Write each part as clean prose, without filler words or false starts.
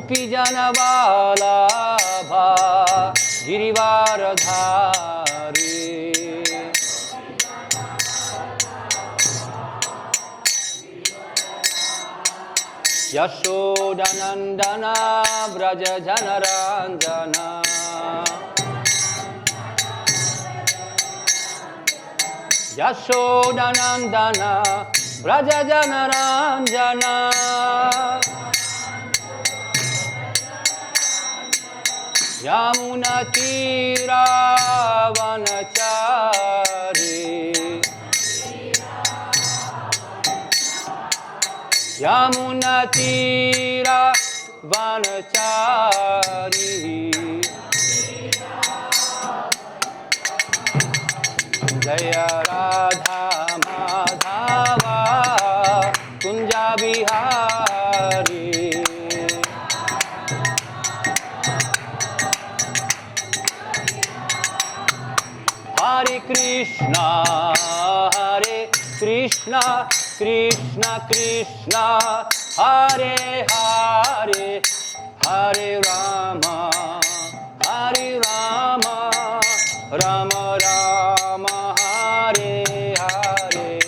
गोपी जनबालाभा गिरिवारधारी यशोदानंदना व्रज जनरंजना यशोदानंदना व्रज जनरंजना यमुना तीरावनचारी यमुना तीरावनचारी जय राधा माधवा कुंजा Bihari Hare Krishna, Krishna Krishna, Hare Hare, Hare Rama, Rama Rama, Hare Hare.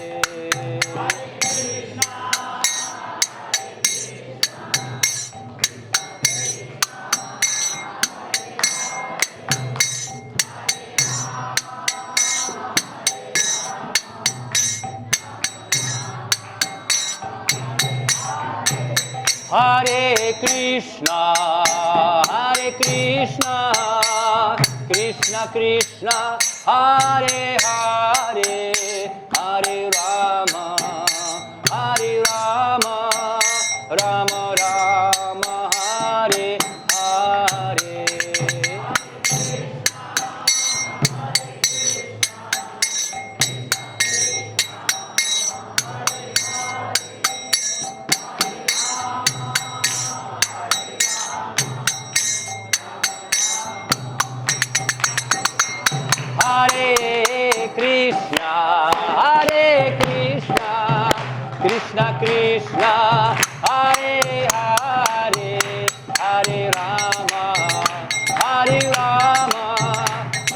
Hare Krishna, Krishna Krishna, Hare Hare, Hare Rama, Rama Rama, Hare Hare. Hare Krishna, Krishna Krishna, Hare Hare, Hare Rama,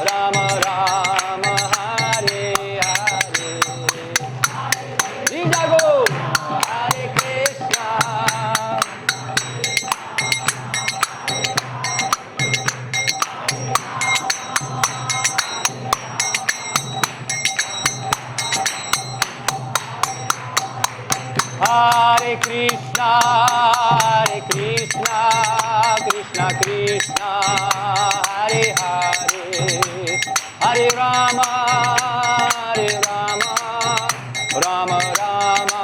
Rama Rama, Hare Hare. Jago, Hare Krishna. Hare Krishna, Krishna Krishna, Hare Hare, Hare Rama, Rama Rama,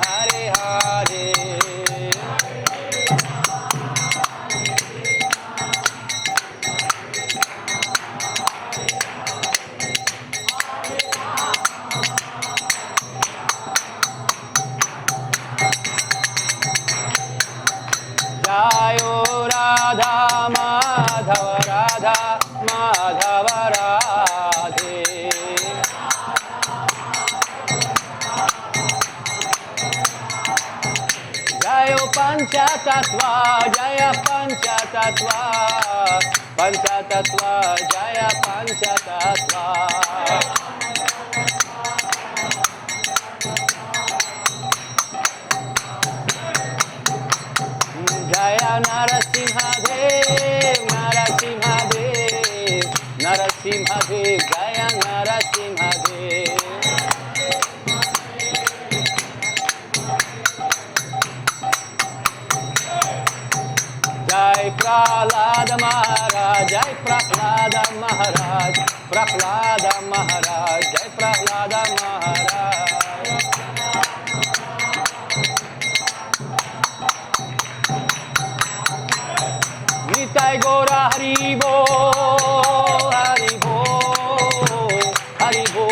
Hare Hare. Jayo Radha Madhava Radha Madhava Radhe Jayo Panchatattva Jaya Panchatattva Panchatattva Jaya Panchatattva Jaya Narasimha Dev, Narasimha Dev, Jaya Narasimha Dev. Jai Prahlada Maharaj, Jai Prahlada Maharaj, Prahlada Maharaj, Jai Prahlada Maharaj. Nitai Gora Haribo, Haribo, Haribo,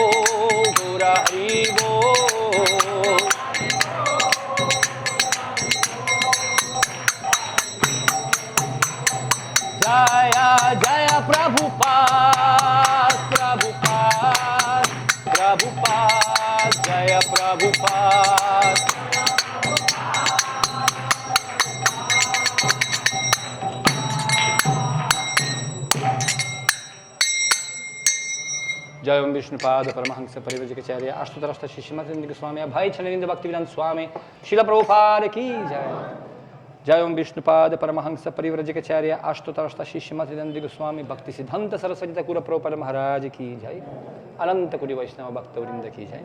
Gora Haribo. Jaya, Jaya Prabhupada, Prabhupada, Prabhupada, Jaya Prabhupada. जय ओम विष्णुपाद परमहंस परिव्रजकाचार्य अष्टोत्तरस्थ शिष्यमत स्वामी अभय चंद्र भक्तिवेदांत स्वामी शिल प्रभुपाद की जय। जय ओम विष्णुपाद परमहंस परिव्रजकाचार्य अष्टोत्तरस्थ शिष्यमत स्वामी भक्ति सिद्धांत सरस्वती ठाकुर प्रभुपाद महाराज की जय। अनंत कोटि वैष्णव भक्तवृंद की जय।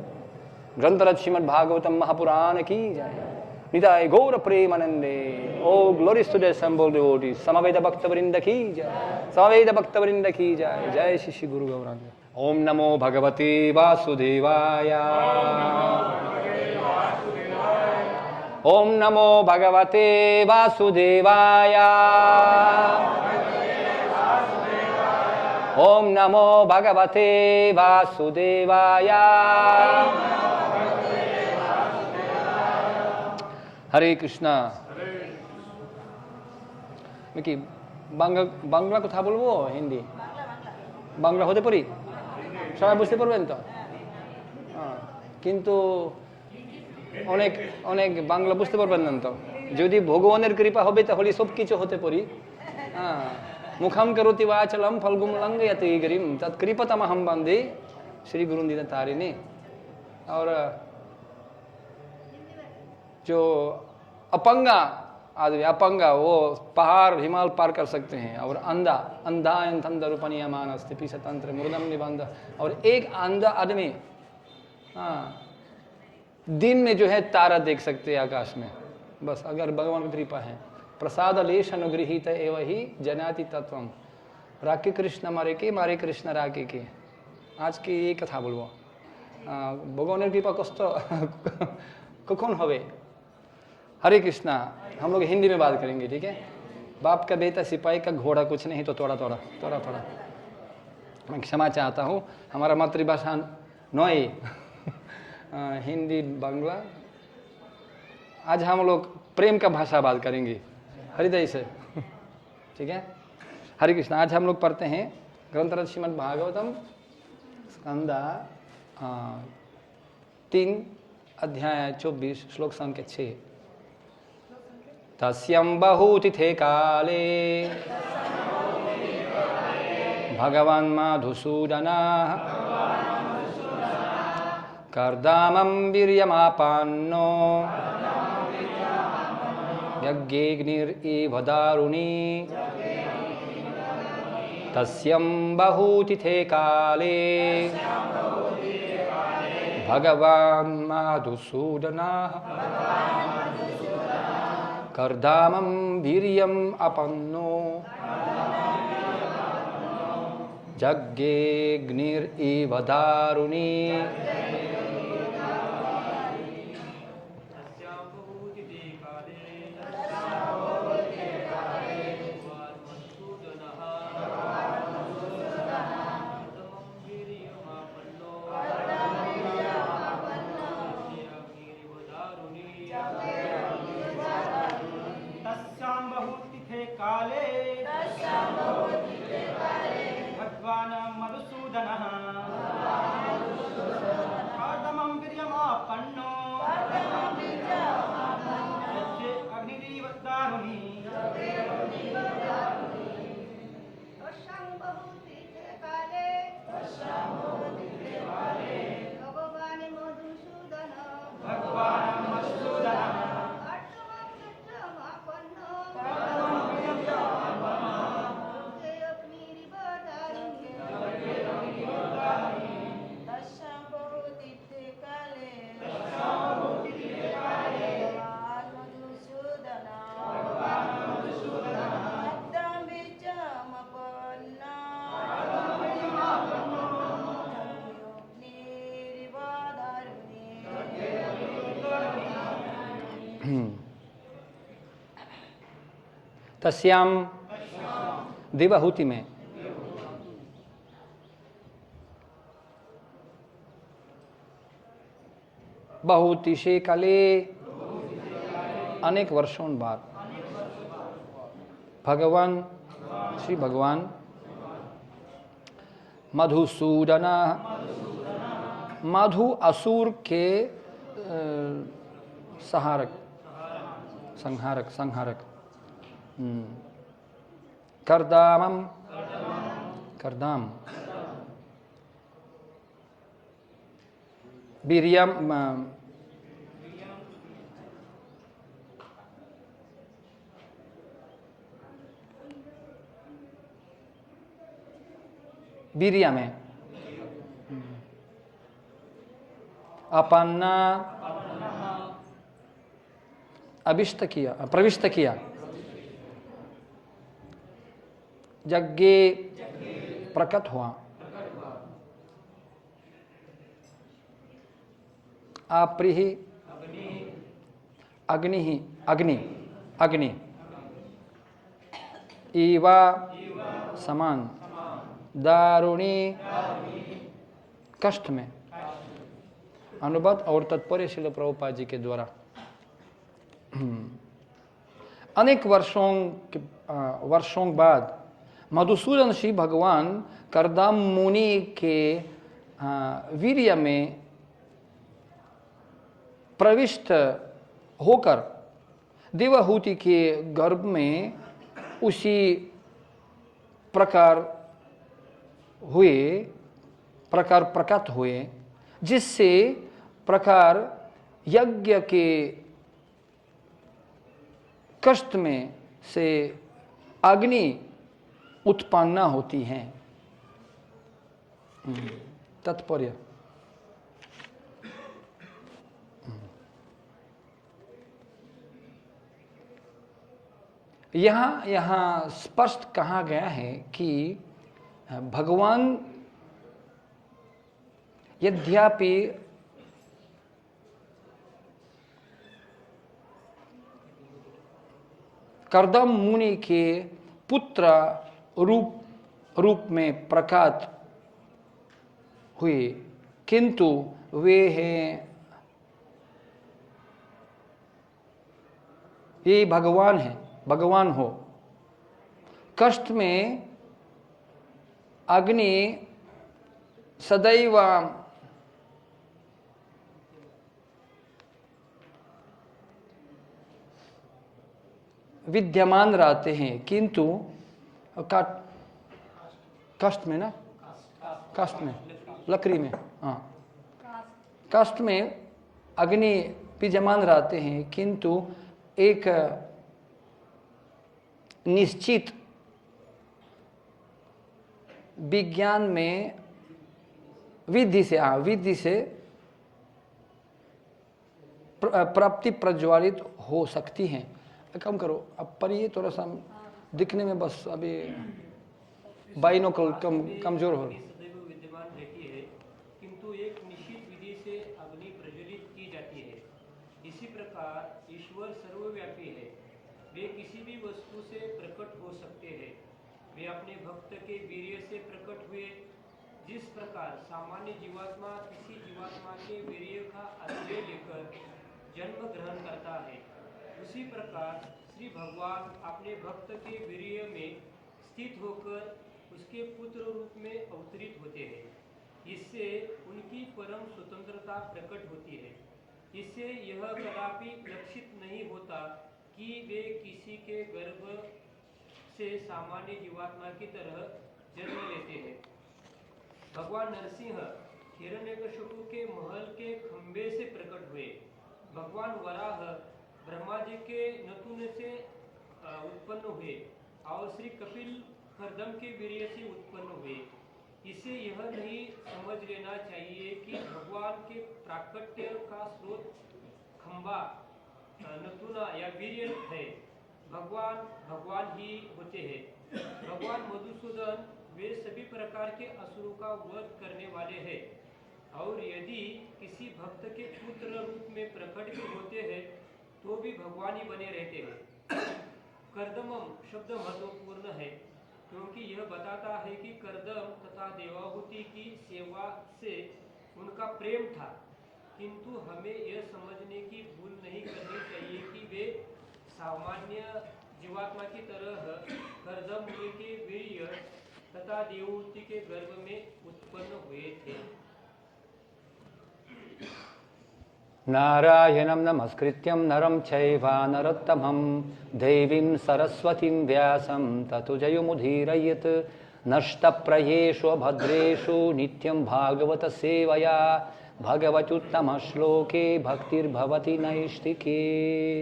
ग्रंथराज श्रीमद् भागवतम महापुराण की जय। निताय गौर प्रेमानंदे। O glories to the assembled devotees. समवेत भक्तवृंद की जय। समवेत भक्तवृंद की जय। जय श्री श्री गुरु गौरांग। ओम नमो भगवते वासुदेवाय। ओम नमो भगवते वासुदेवाय। ओम नमो भगवते वासुदेवाय। हरे कृष्णा। मैं कि बांग्ला कथा बोलबो हिंदी बांग्ला होते पारी सबाई बुझते पारबेन तो किन्तु অনেক অনেক বাংলা বুঝতে পারবেন না তো যদি ভগবানের কৃপা হবে তাহলে সব কিছু হতে পারি मुखम करोति वाचलम फल्गुम लंघयति गिरिम तत्कृपतमहं वंदे श्री गुरुंदिन तारिणे। और जो अपंगा आदमी अपंगा वो पहाड़ हिमालय पार कर सकते हैं। और अंधा अंधायन तंदरूपनीयमान स्थिति तंत्र मुर्दम निबंध। और एक अंधा आदमी दिन में जो है तारा देख सकते हैं आकाश में। बस अगर भगवान की कृपा है। प्रसाद लेश अनुगृहित एवं ही जनाति तत्वम। राके कृष्ण मारे कृष्ण राके के। आज की ये कथा बोलबो भगवान कृपा कष्ट कौन हवे। हरे कृष्णा। हम लोग हिंदी में बात करेंगे ठीक है। बाप का बेटा सिपाही का घोड़ा कुछ नहीं तो थोड़ा थोड़ा थोड़ा थोड़ा। मैं क्षमा चाहता हूँ हमारा मातृभाषा नॉय हिंदी बांग्ला। आज हम लोग प्रेम का भाषा बात करेंगे हृदय से ठीक है। हरे कृष्ण। आज हम लोग पढ़ते हैं ग्रंथराज श्रीमद् भागवतम स्कंदा 3 अध्याय 24 श्लोक संख्या 6। तस्यं बहुतिथे काले भगवान् मधुसूदनः कर्दमं वीर्यमापन्नो यज्ञेऽग्निरिव दारुणी। तस्यं बहुतिथे काले भगवान् मधुसूदनः कर्दमं वीर्यम् अपन्नो यज्ञेऽग्निरिव दारुणी। भगवान् मधुसूदनः कर्दमं वीर्यमापन्नो यज्ञे अग्निरिव दारुणी। तस्यां बहुतिथे काले भगवान् मधुसूदनः तस्याम देवाहुति में बहुतिशे काले अनेक वर्षों बाद भगवान श्री भगवान मधुसूदन मधु असुर के संहारक करदाम वीर्यम वीर्य में अपन्ना अभिष्ट किया, प्रविष्ट किया, यज्ञे प्रकट हुआ, आप्रिहि अग्नि अग्नि अग्नि इवा समान दारुणी कष्ट में। अनुवाद और तत्पर्य श्रील प्रभुपाद जी के द्वारा। अनेक वर्षों बाद मधुसूदन श्री भगवान करदम मुनि के वीर्य में प्रविष्ट होकर देवहूति के गर्भ में उसी प्रकार प्रकट हुए जिससे प्रकार यज्ञ के कष्ट में से अग्नि उत्पन्न होती है। तात्पर्य यहाँ स्पष्ट कहा गया है कि भगवान यद्यपि करदम मुनि के पुत्र रूप में प्रकट हुए, किंतु वे हैं ये भगवान हो। कष्ट में अग्नि सदैव विद्यमान रहते हैं, किंतु कष्ट में ना, कष्ट में लकड़ी में, हाँ, कष्ट में अग्नि विद्यमान रहते हैं, किंतु एक निश्चित विज्ञान में विधि से प्राप्ति प्रज्वलित हो सकती हैं। कम करो अब, पर ये थोड़ा सा दिखने में बस अभी बाइनोकल कमजोर हो। सदैव विद्यमान रहती है, किंतु एक निश्चित विधि से अग्नि प्रज्वलित की जाती है। इसी प्रकार ईश्वर सर्वव्यापी है, वे किसी भी वस्तु से प्रकट हो सकते हैं। वे अपने भक्त के वीर्य से प्रकट हुए। जिस प्रकार सामान्य जीवात्मा किसी जीवात्मा के वीर्य का आश्रय लेकर जन्म ग्रहण करता है, उसी प्रकार श्री भगवान अपने भक्त के वीर्य में स्थित होकर उसके पुत्र रूप में अवतरित होते हैं। इससे उनकी परम स्वतंत्रता प्रकट होती है। इससे यह कदापि लक्षित नहीं होता कि वे किसी के गर्भ से सामान्य जीवात्मा की तरह जन्म लेते हैं। भगवान नरसिंह हिरण्यकशिपु के महल के खंभे से प्रकट हुए। भगवान वराह ब्रह्मा जी के नतुन से उत्पन्न हुए और श्री कपिल करदम के वीर्य से उत्पन्न हुए। इसे यह नहीं समझ लेना चाहिए कि भगवान के प्राकट्य का स्रोत खंबा, नतुना या वीर्य है। भगवान ही होते हैं। भगवान मधुसूदन वे सभी प्रकार के असुरों का वध करने वाले हैं, और यदि किसी भक्त के पुत्र रूप में प्रकट भी होते हैं तो भी भगवान ही बने रहते हैं। करदमम शब्द महत्वपूर्ण है, क्योंकि यह बताता है कि करदम तथा देवाहुति की सेवा से उनका प्रेम था। किंतु हमें यह समझने की भूल नहीं करनी चाहिए कि वे सामान्य जीवात्मा की तरह करदम मुनि के वीर्य तथा देवहूति के गर्भ में उत्पन्न हुए थे। नारायणं नमस्कृत्यं नरं चैव नरोत्तमं देवीं सरस्वतीं व्यासं ततो जयमुदीरयेत्। नष्टप्रयेषु भद्रेषु नित्यं भागवत सेवया भगवत्युत्तम श्लोके भक्तिर्भवति नैष्टिके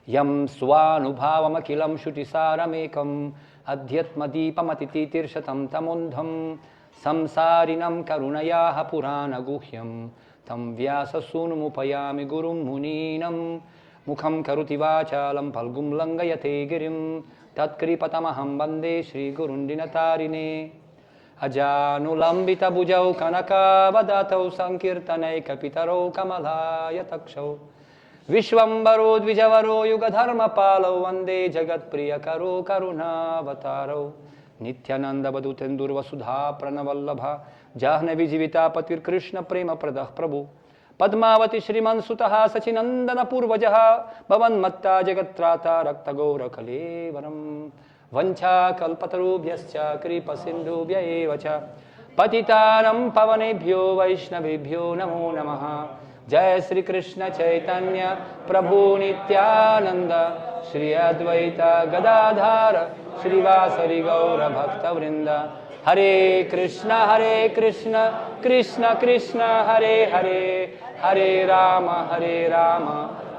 यं स्वानुभावमखिलं शुचिसारमेकम् अध्यात्मदीपमतितीर्षतं तमुन्धं संसारिणं करुणयाः पुराणगुह्यं तं व्याससूनुमुपयामि गुरुं मुनीनं मुखं करोति वाचालं फल्गुं लङ्घयते गिरिं तत्कृपतमहं वन्दे श्रीगुरुण्डिनतारिणे अजानुलम्बितभुजौ कनकावदातौ सङ्कीर्तनैकपितरौ कमलायतक्षौ विश्वम्भरो द्विजवरो युगधर्मपालौ वन्दे जगत्प्रियकरो करुणावतारौ नित्यानन्दवधूतेन्दुर्वसुधा प्रणवल्लभा जाह्नवीजीवितापतिर्कृष्णप्रेमप्रदः प्रभु पद्मावती श्रीमन्सुतः सचिनन्दनपूर्वजः भवन्मत्ता जगत्त्राता रक्तगौरकलेवरम् वञ्चाकल्पतरुभ्यश्च कृपसिन्धुभ्य एव च पतितानं पावनेभ्यो वैष्णवेभ्यो नमो नमः। जय श्री कृष्ण चैतन्य प्रभु नित्यानंद श्री अद्वैत गदाधर श्रीवासरि गौर भक्तवृंद। हरे कृष्ण कृष्ण कृष्ण हरे हरे हरे राम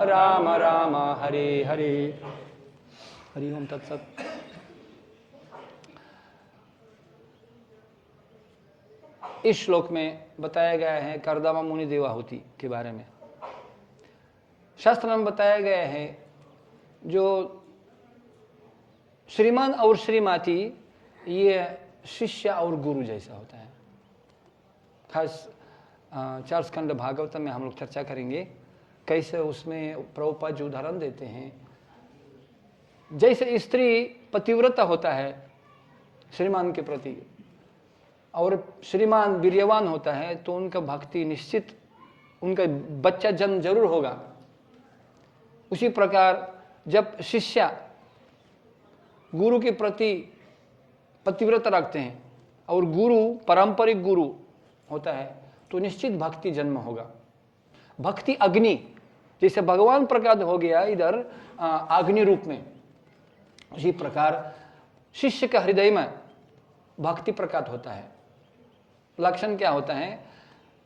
राम राम हरे हरे। हरि ओम तत्सत। इस श्लोक में बताया गया है कर्दमा मुनि देवाहुति के बारे में। शास्त्र में बताया गया है जो श्रीमान और श्रीमाती ये शिष्य और गुरु जैसा होता है। खास 4 स्कंद भागवतम में हम लोग चर्चा करेंगे कैसे उसमें प्रभुपाद जी उदाहरण देते हैं। जैसे स्त्री पतिव्रता होता है श्रीमान के प्रति और श्रीमान वीर्यवान होता है तो उनका भक्ति निश्चित उनका बच्चा जन्म जरूर होगा। उसी प्रकार जब शिष्य गुरु के प्रति पतिव्रता रखते हैं और गुरु पारंपरिक गुरु होता है तो निश्चित भक्ति जन्म होगा। भक्ति अग्नि जैसे भगवान प्रकट हो गया इधर अग्नि रूप में, उसी प्रकार शिष्य का हृदय में भक्ति प्रकट होता है। लक्षण क्या होता है?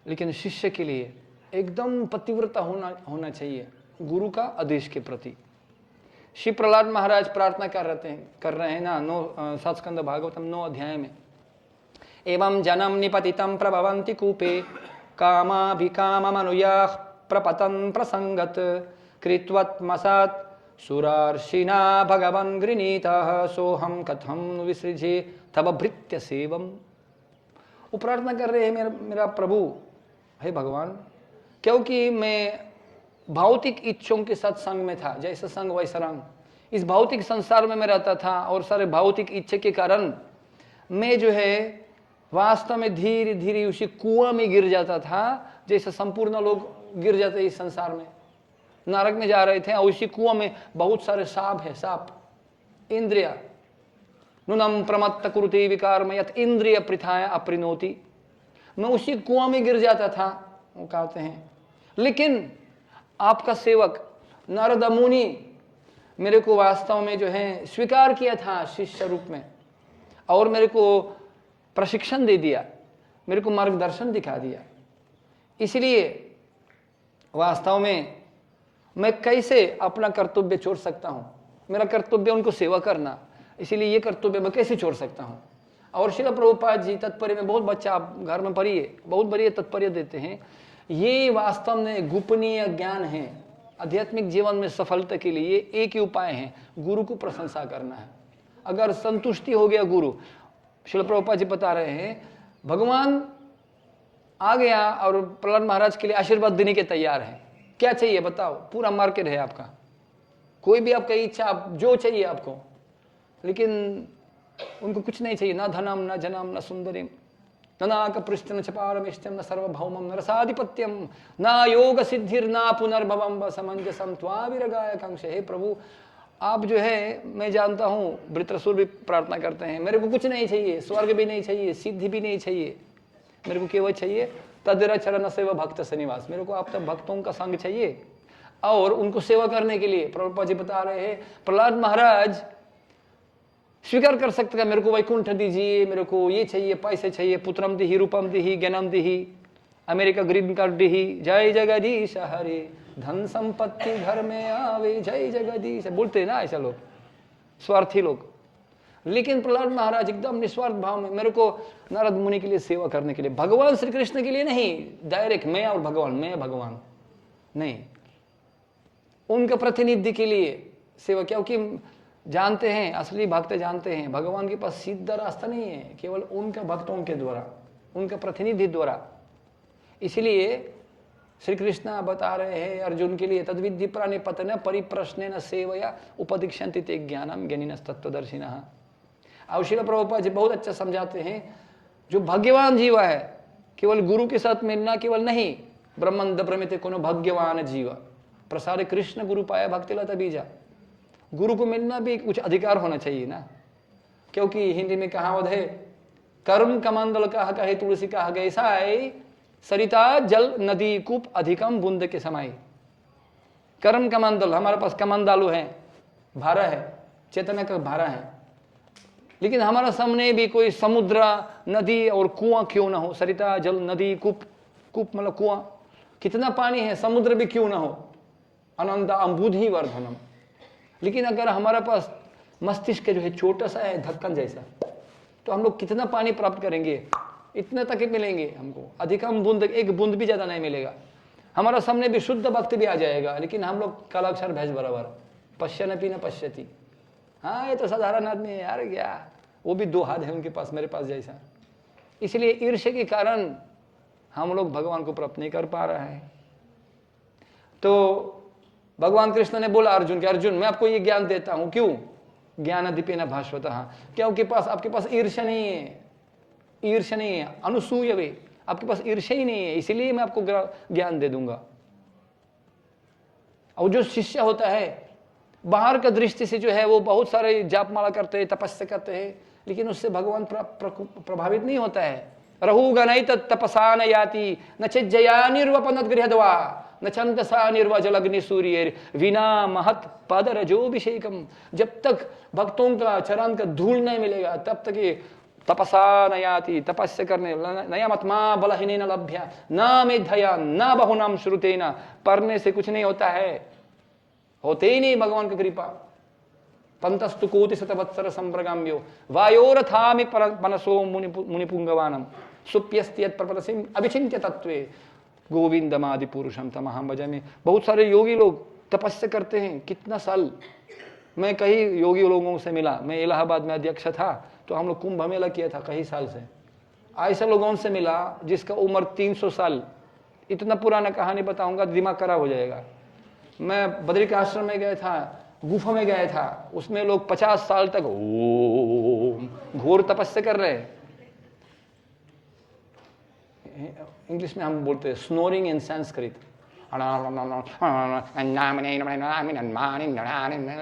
लेकिन शिष्य के लिए एकदम पतिव्रता होना चाहिए गुरु का आदेश के प्रति। श्री प्रहलाद महाराज प्रार्थना कर रहे हैं ना 7 स्कंद भागवतम 9 अध्याय में। एवं जनम निपतितं प्रभवन्ति कूपे कामाभिकाममनुयाः प्रपतन् प्रसंगत कृत्वत्मसात् सुरार्षिणा भगवन् गृणीतः सोहम कथम विसृजे तब भृत्य सेवम। वो प्रार्थना कर रहे हैं मेरा प्रभु हे भगवान, क्योंकि मैं भौतिक इच्छों के साथ संग में था, जैसा संग वैसा रंग। इस भौतिक संसार में मैं रहता था और सारे भौतिक इच्छे के कारण मैं जो है वास्तव में धीरे धीरे उसी कुआं में गिर जाता था जैसे संपूर्ण लोग गिर जाते इस संसार में। नरक में जा रहे थे और उसी कुआं में बहुत सारे सांप है, सांप इंद्रिया नूनम प्रमत्त कुरुते विकारमयत इंद्रिय प्रथाया अप्रिनोति। मैं उसी कुआं में गिर जाता था, वो कहते हैं। लेकिन आपका सेवक नारद मुनि मेरे को वास्तव में जो है स्वीकार किया था शिष्य रूप में और मेरे को प्रशिक्षण दे दिया, मेरे को मार्गदर्शन दिखा दिया। इसलिए वास्तव में मैं कैसे अपना कर्तव्य छोड़ सकता हूँ? मेरा कर्तव्य उनको सेवा करना, इसीलिए ये कर्तव्य मैं कैसे छोड़ सकता हूँ? और श्रील प्रभुपाद जी तात्पर्य में बहुत बच्चा आप घर में पढ़िए, बहुत बढ़िया तात्पर्य देते हैं। ये वास्तव में गोपनीय ज्ञान है। आध्यात्मिक जीवन में सफलता के लिए एक ही उपाय है, गुरु को प्रशंसा करना है। अगर संतुष्टि हो गया गुरु, श्रील प्रभुपाद जी बता रहे हैं भगवान आ गया और प्रहलाद महाराज के लिए आशीर्वाद देने के तैयार है। क्या चाहिए बताओ? पूरा मार्केट है आपका, कोई भी आपका इच्छा आप जो चाहिए आपको, लेकिन उनको कुछ नहीं चाहिए, ना धनम न जनम न सुंदरीम न नाक पृष्ठ न चपारमिष्टम न सर्वभौमम न रसाधिपत्यम न योग सिद्धिर न पुनर्भवम समंजसम त्वाविरगाय कांक्ष। हे प्रभु आप जो है, मैं जानता हूँ वृत्रसुर भी प्रार्थना करते हैं, मेरे को कुछ नहीं चाहिए, स्वर्ग भी नहीं चाहिए, सिद्धि भी नहीं चाहिए, मेरे को केवल चाहिए तदेरा चरण सेवा भक्त सनिवास। मेरे को आप तक भक्तों का संग चाहिए और उनको सेवा करने के लिए प्रभुपाद जी बता रहे हैं प्रहलाद महाराज स्वीकार कर सकते हैं मेरे को वैकुंठ दीजिए, मेरे को ये चाहिए, पैसे चाहिए, पुत्रम दिही रूपम दिही ज्ञानम दिही, अमेरिका ग्रीन कार्ड ही, जय जगदीश हरे, धन संपत्ति घर में आवे, जय जगदीश, बोलते हैं ना ऐसा लोग, स्वार्थी लोग। लेकिन प्रहलाद महाराज एकदम निस्वार्थ भाव में, मेरे को नारद मुनि के लिए सेवा करने के लिए, भगवान श्री कृष्ण के लिए नहीं, डायरेक्ट मैं और भगवान, मैं भगवान नहीं, उनके प्रतिनिधि के लिए सेवा। क्योंकि जानते हैं, असली भक्त जानते हैं भगवान के पास सीधा रास्ता नहीं है, केवल उनका भक्तों के द्वारा, उनका प्रतिनिधि द्वारा। इसलिए श्री कृष्ण बता रहे हैं अर्जुन के लिए, तद्विद्धि प्राणि पतन परिप्रश्नेन सेवया उपदीक्षन्ति ते ज्ञानम ज्ञानिनः तत्त्वदर्शिनः। और श्रील प्रभुपाद जी बहुत अच्छा समझाते हैं, जो भाग्यवान जीव है, केवल गुरु के साथ मिलना केवल नहीं, ब्रह्मंद प्रमिते कोनो भाग्यवान जीव, प्रसाद कृष्ण गुरु पाया भक्ति लता बीजा। गुरु को मिलना भी कुछ अधिकार होना चाहिए ना, क्योंकि हिंदी में कहावत है, कर्म कमंडल कहा कहे तुलसी कहा गैसा है, सरिता जल नदी कूप अधिकम बूंद के समाई। कर्म कमंडल, हमारे पास कमंडालू है, भारा है, चेतना का भारा है, लेकिन हमारा सामने भी कोई समुद्र नदी और कुआं क्यों ना हो, सरिता जल नदी कूप, कूप मतलब कुआं, कितना पानी है, समुद्र भी क्यों ना हो, अनंत अम्बुधि वर्धनम। लेकिन अगर हमारे पास मस्तिष्क जो है छोटा सा है, ढक्कन जैसा, तो हम लोग कितना पानी प्राप्त करेंगे, इतने तक ही मिलेंगे हमको, अधिकम बूंद, एक बूंद भी ज्यादा नहीं मिलेगा। हमारा सामने भी शुद्ध भक्ति भी आ जाएगा, लेकिन हम लोग कालाक्षर भैंस बराबर, पश्यनपि न पश्यति। हाँ ये तो साधारण आदमी है यार, क्या वो भी 2 हाथ है उनके पास, मेरे पास जैसा। इसलिए ईर्ष्या के कारण हम लोग भगवान को प्राप्त नहीं कर पा रहे हैं। तो भगवान कृष्ण ने बोला अर्जुन के, अर्जुन मैं आपको ये ज्ञान देता हूं, क्यों, ज्ञान दीपेन भास्वतः, क्योंकि पास आपके पास ईर्ष्या नहीं है, ईर्ष्या नहीं है, अनुसूय वे, आपके पास ईर्ष्या ही नहीं है, इसलिए मैं आपको ज्ञान दे दूंगा। और जो शिष्य होता है बाहर का दृष्टि से जो है वो बहुत सारे जाप माला करते हैं, तपस्या करते हैं, लेकिन उससे भगवान प्रभावित नहीं होता है। रहूगा नहीं तपसा न याति, न चिज्जया निर्वपनत गृहद्वा, न छंदसा निर्वजल अग्नि सूर्य विना महत पद रजोभिषेकम। जब तक भक्तों का चरण का धूल नहीं मिलेगा तब तक ये तपसा न याति, तपस्या करने नयमात्मा बलहीन लभ्या न मेधया न बहुनाम श्रुतेन, पढ़ने से कुछ नहीं होता है, होते ही नहीं भगवान की कृपा। पंतस्तु कोटि शतवत्सर संप्रगाम्यो वायोरथामि मनसो मुनिपुंगवानम सुप्यस्त्यत प्रपदसिम अभिचिन्त्य तत्वे गोविंदमादि पुरुषम तमहं भजामि। बहुत सारे योगी लोग तपस्या करते हैं कितना साल। मैं कई योगी लोगों से मिला, मैं इलाहाबाद में अध्यक्ष था, तो हम लोग कुंभ मेला किया था कई साल से। ऐसे लोगों से मिला जिसका उम्र 300 साल, इतना पुराना कहानी बताऊंगा दिमाग खराब हो जाएगा। मैं बद्रिका आश्रम में गया था, गुफा में गया था, उसमें लोग 50 साल तक ओम घोर तपस्या कर रहे हैं। इंग्लिश में हम बोलते हैं स्नोरिंग इन संस्कृत,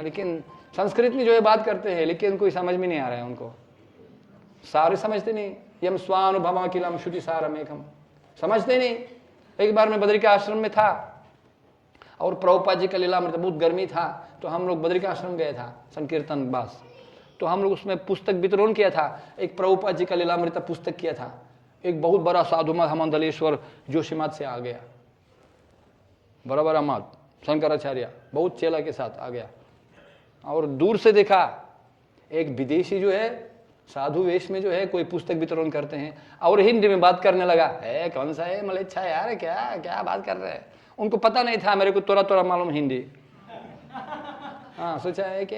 लेकिन संस्कृत में जो है बात करते हैं, लेकिन कोई समझ में नहीं आ रहा है उनको, सारे समझते नहीं। यम स्वानुभव किलम श्रुति सारमेकम, समझते नहीं। एक बार मैं बद्रिका आश्रम में था और प्रभुपाद जी का लीलामृत, बहुत गर्मी था, तो हम लोग बद्रिका आश्रम गए था संकीर्तन बास, तो हम लोग उसमें पुस्तक वितरण किया था। एक प्रभुपाद जी का लीलामृत पुस्तक किया था। एक बहुत बड़ा साधु मत हमंदलेश्वर जोशीमठ से आ गया, बड़ा बड़ा मत शंकराचार्य, बहुत चेला के साथ आ गया। और दूर से देखा एक विदेशी जो है साधु वेश में जो है कोई पुस्तक वितरण करते हैं और हिंदी में बात करने लगा। है कौन सा है मलेच्छा यार, क्या क्या बात कर रहे हैं। उनको पता नहीं था, मेरे को थोड़ा थोड़ा मालूम हिंदी। हाँ, सोचा है कि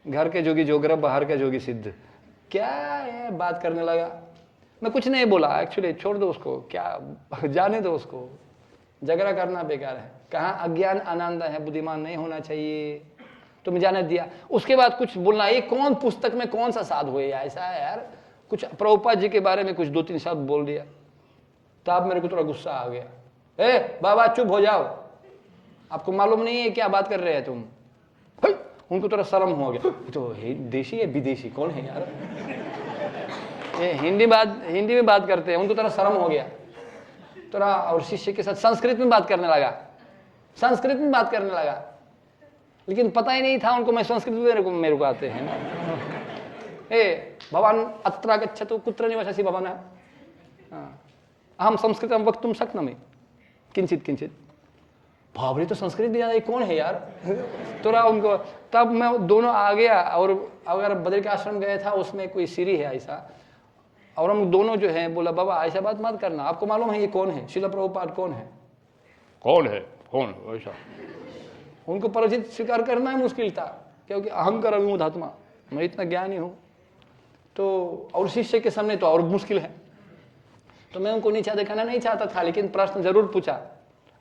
घर के जोगी जोगरा बाहर के जोगी सिद्ध, क्या है बात करने लगा। मैं कुछ नहीं बोला, एक्चुअली छोड़ दो उसको, क्या जाने दो उसको, झगड़ा करना बेकार है। कहाँ अज्ञान आनंद है, बुद्धिमान नहीं होना चाहिए, तुम जाने दिया। उसके बाद कुछ बोलना, ये कौन पुस्तक में कौन सा साधु है ऐसा है यार, कुछ प्रभुपाद जी के बारे में कुछ 2-3 शब्द बोल दिया, तब मेरे को थोड़ा गुस्सा आ गया। ए बाबा चुप हो जाओ, आपको मालूम नहीं है क्या बात कर रहे हैं तुम। उनको थोड़ा शर्म हो गया, तो देशी है विदेशी कौन है यार, ये हिंदी में बात करते हैं, उनको थोड़ा शर्म हो गया थोड़ा। और शिष्य के साथ संस्कृत में बात करने लगा, लेकिन पता ही नहीं था उनको मैं संस्कृत मेरे को आते हैं ना। ए भवान अत्र गच्छतु कुत्र निवससि भवान, अहम संस्कृतम वक्तुम शक्नोमि किंचित किंचित। बाबरे, तो संस्कृत भी जाना, कौन है यार? थोड़ा उनको, तब मैं दोनों आ गया। और अगर बद्री के आश्रम गया था, उसमें कोई सीढ़ी है ऐसा, और हम दोनों जो है बोला बाबा ऐसा बात मत करना, आपको मालूम है ये कौन है? श्रील प्रभुपाद कौन है? कौन है? कौन? ऐसा उनको परिचित स्वीकार करना ही मुश्किल था, क्योंकि अहंकार विमूढ़ात्मा, मैं इतना ज्ञानी हूँ। तो और शिष्य के सामने तो और मुश्किल है। तो मैं उनको नीचा दिखाना नहीं चाहता था, लेकिन प्रश्न जरूर पूछा,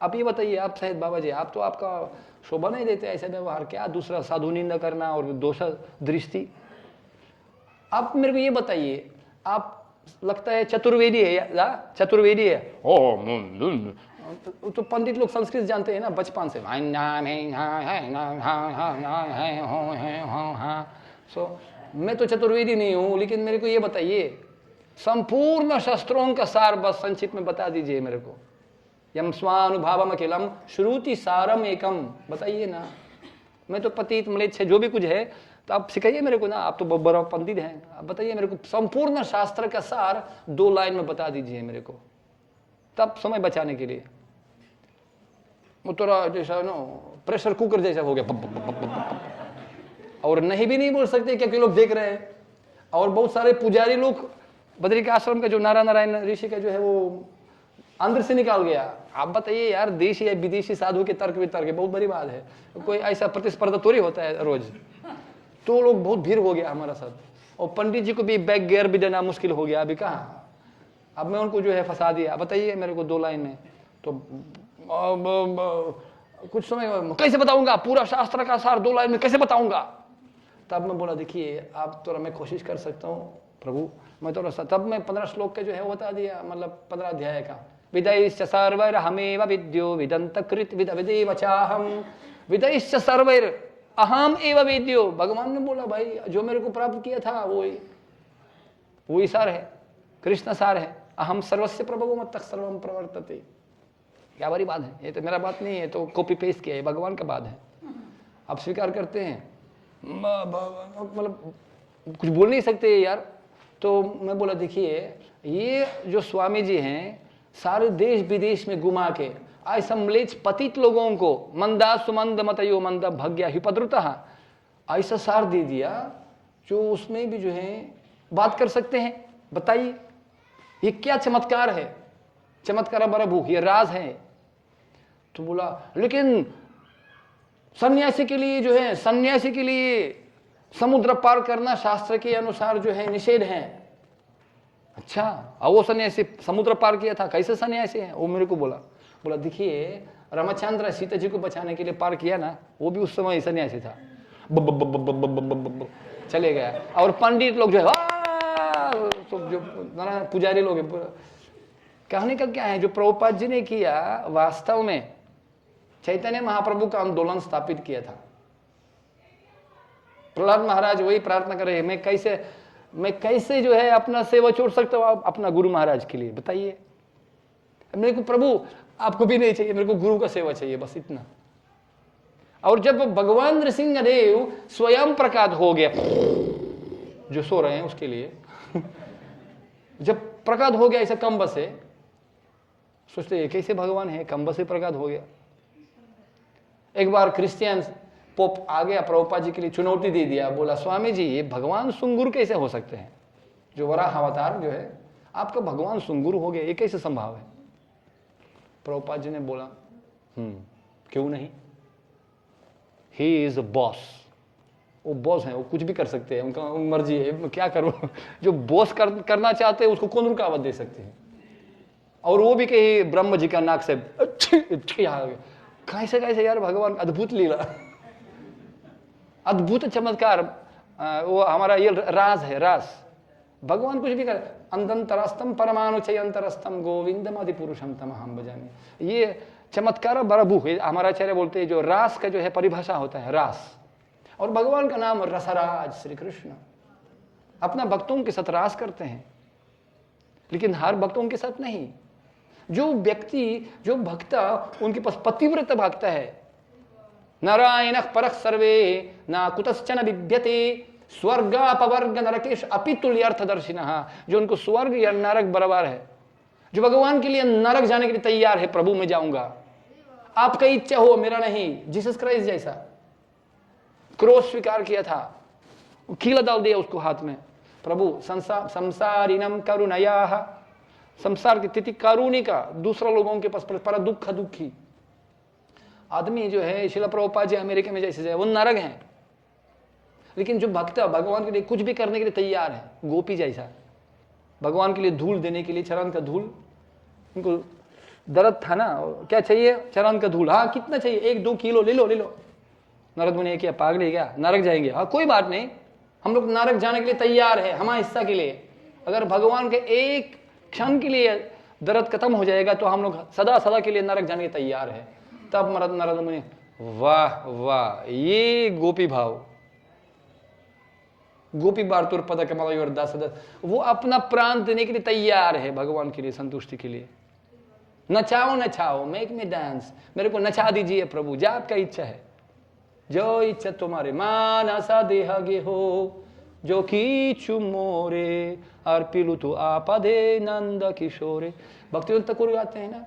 आप ये बताइए, आप शायद बाबा जी, आप तो आपका शोभा नहीं देते ऐसे व्यवहार, क्या दूसरा साधु निंदा करना और दोष दृष्टि। आप मेरे को ये बताइए, आप लगता है चतुर्वेदी है या चतुर्वेदी है? तो पंडित लोग संस्कृत जानते हैं ना बचपन से। सो मैं तो चतुर्वेदी नहीं हूँ, लेकिन मेरे को ये बताइए, संपूर्ण शास्त्रों का सार बस संक्षिप्त में बता दीजिए मेरे को। यम स्वानुभावम अखिलम श्रुति सारम एकम, बताइए ना। मैं तो पतित म्लेच्छ जो भी कुछ है, तो आप सिखाइए मेरे को ना, आप तो बड़ा पंडित हैं, आप बताइए मेरे को संपूर्ण शास्त्र का सार 2 लाइन में बता दीजिए मेरे को, तब समय बचाने के लिए। वो थोड़ा जैसा ना प्रेशर कुकर जैसा हो गया, और नहीं भी नहीं बोल सकते क्योंकि लोग देख रहे हैं। और बहुत सारे पुजारी लोग, बद्री के आश्रम का जो नारायण ऋषि का जो है वो अंदर से निकाल गया। आप बताइए यार, देशी या विदेशी साधु के तर्क वितर्क बहुत बड़ी बात है, कोई ऐसा प्रतिस्पर्धा थोड़ी होता है रोज। तो लोग बहुत भीड़ हो गया हमारा साथ, और पंडित जी को भी बैक गियर भी देना मुश्किल हो गया। अभी कहाँ, अब मैं उनको जो है फंसा दिया, बताइए मेरे को 2 लाइन में। तो कुछ समय कैसे बताऊंगा पूरा शास्त्र का सार 2 लाइन में कैसे बताऊंगा? तब मैं बोला देखिए आप थोड़ा, मैं कोशिश कर सकता हूँ प्रभु, मैं थोड़ा सा, तब मैं 15 श्लोक के जो है वो बता दिया, मतलब 15 अध्याय का। विदयश्च सर्वैर हमेव विद्यो विदंत कृत विद विदेव चाहम विदयश्च सर्वैर अहम एव वेद्यो। भगवान ने बोला भाई जो मेरे को प्राप्त किया था वही सार है, कृष्ण सार है। अहम सर्वस्य प्रभवो मत्तः सर्वम प्रवर्तते। क्या बड़ी बात है, ये तो मेरा बात नहीं है, तो कॉपी पेस्ट किया है, भगवान का बात है। आप स्वीकार करते हैं, मतलब कुछ बोल नहीं सकते यार। तो मैं बोला देखिए ये जो स्वामी जी हैं, सारे देश विदेश में घुमा के ऐसा म्लेच्छ पतित लोगों को मंदा सुमंद मतयो मंद भग्या हिपद्रुतः ऐसा सार दे दिया, जो उसमें भी जो है बात कर सकते हैं। बताइए ये क्या चमत्कार है? चमत्कार बरभू, ये राज है। तो बोला लेकिन सन्यासी के लिए जो है, सन्यासी के लिए समुद्र पार करना शास्त्र के अनुसार जो है निषेध है। अच्छा, और वो सन्यासी समुद्र पार किया था, कैसे सन्यासी है? वो मेरे को बोला देखिए रामचंद्र सीता जी को बचाने के लिए पार किया ना, वो भी उस समय सन्यासी था। चले गया। और पंडित लोग जो है तो जो पुजारी लोग है, कहने का क्या है, जो प्रभुपाद जी ने किया वास्तव में चैतन्य महाप्रभु का आंदोलन स्थापित किया था। प्रहलाद महाराज वही प्रार्थना कर रहे हैं, मैं कैसे जो है अपना सेवा छोड़ सकता हूँ अपना गुरु महाराज के लिए, बताइए। मेरे को प्रभु आपको भी नहीं चाहिए, मेरे को गुरु का सेवा चाहिए, बस इतना। और जब भगवान नृसिंहदेव स्वयं प्रकट हो गया, जो सो रहे हैं उसके लिए जब प्रकट हो गया ऐसा कंब से, सोचते हैं कैसे भगवान है, कंब से प्रकट हो गया। एक बार क्रिश्चियन पोप आ गया, प्रभुपाद जी के लिए चुनौती दे दिया, बोला स्वामी जी ये भगवान सुंगुर कैसे हो सकते हैं? जो वराह अवतार जो है आपका भगवान सुंगुर हो गया, ये कैसे संभव है? प्रभुपाद जी ने बोला क्यों नहीं, ही इज अ बॉस। वो बॉस है, वो कुछ भी कर सकते हैं, उनका मर्जी है, क्या करो। जो बॉस करना चाहते हैं उसको कौन रुकावट दे सकते हैं? और वो भी कहीं ब्रह्म जी का नाक से कैसे कैसे यार, भगवान अद्भुत लीला, अद्भुत चमत्कार। वो हमारा ये राज है, राज। भगवान कुछ भी कर, अंतरस्तम परमाणु चयंतरस्तम गोविंदम आदि पुरुषम तमहम भजामि। ये चमत्कार बरभू है, हमारा आचार्य बोलते हैं, जो रास का जो है परिभाषा होता है, रास। और भगवान का नाम रसराज श्री कृष्ण। अपना भक्तों के साथ रास करते हैं, लेकिन हर भक्तों के साथ नहीं। जो व्यक्ति, जो भक्ता उनके पास पतिव्रत भक्त है, नारायण परः सर्वे ना कुतश्चन विद्यते स्वर्गापवर्ग नरकेश अपितुल्य अर्थदर्शिनः, जो उनको स्वर्ग या नरक बराबर है, जो भगवान के लिए नरक जाने के लिए तैयार है, प्रभु मैं जाऊंगा, आपका इच्छा हो मेरा नहीं। जीसस क्राइस्ट जैसा क्रोस स्वीकार किया था, कीला डाल दिया उसको हाथ में, प्रभु संसारिनम करुणया, संसार की तिथि कारुणिका, दूसरा लोगों के पास पर दुख दुखी आदमी जो है, शिला प्रभुपाद जी अमेरिका में जैसे जाए वो नरक है। लेकिन जो भक्त भगवान के लिए कुछ भी करने के लिए तैयार है, गोपी जैसा, भगवान के लिए धूल देने के लिए, चरण का धूल, उनको दर्द था ना, क्या चाहिए, चरण का धूल, हाँ कितना चाहिए, 1-2 किलो ले लो ले लो। नारद मुनि क्या पागल है क्या, नरक जाएंगे, हाँ कोई बात नहीं, हम लोग नरक जाने के लिए तैयार है, हमारे हिस्सा के लिए। अगर भगवान के एक क्षण के लिए दर्द खत्म हो जाएगा तो हम लोग सदा सदा के लिए नरक जाने के तैयार है। तब नारद मुनि, वाह वाह, ये गोपी भाव, गोपी बारतुर पद कमल दास, वो अपना प्राण देने के लिए तैयार है भगवान के लिए, संतुष्टि के लिए। नचाओ नचाओ, मेक मी डांस, मेरे को नचा दीजिए प्रभु, जो आपका इच्छा है, जो इच्छा तुम्हारे, मानसा देह गे हो जो कीचु मोरे, अर्पिलु तो आपदे नंद किशोरे। भक्तिवेदांत ठाकुर गाते हैं ना,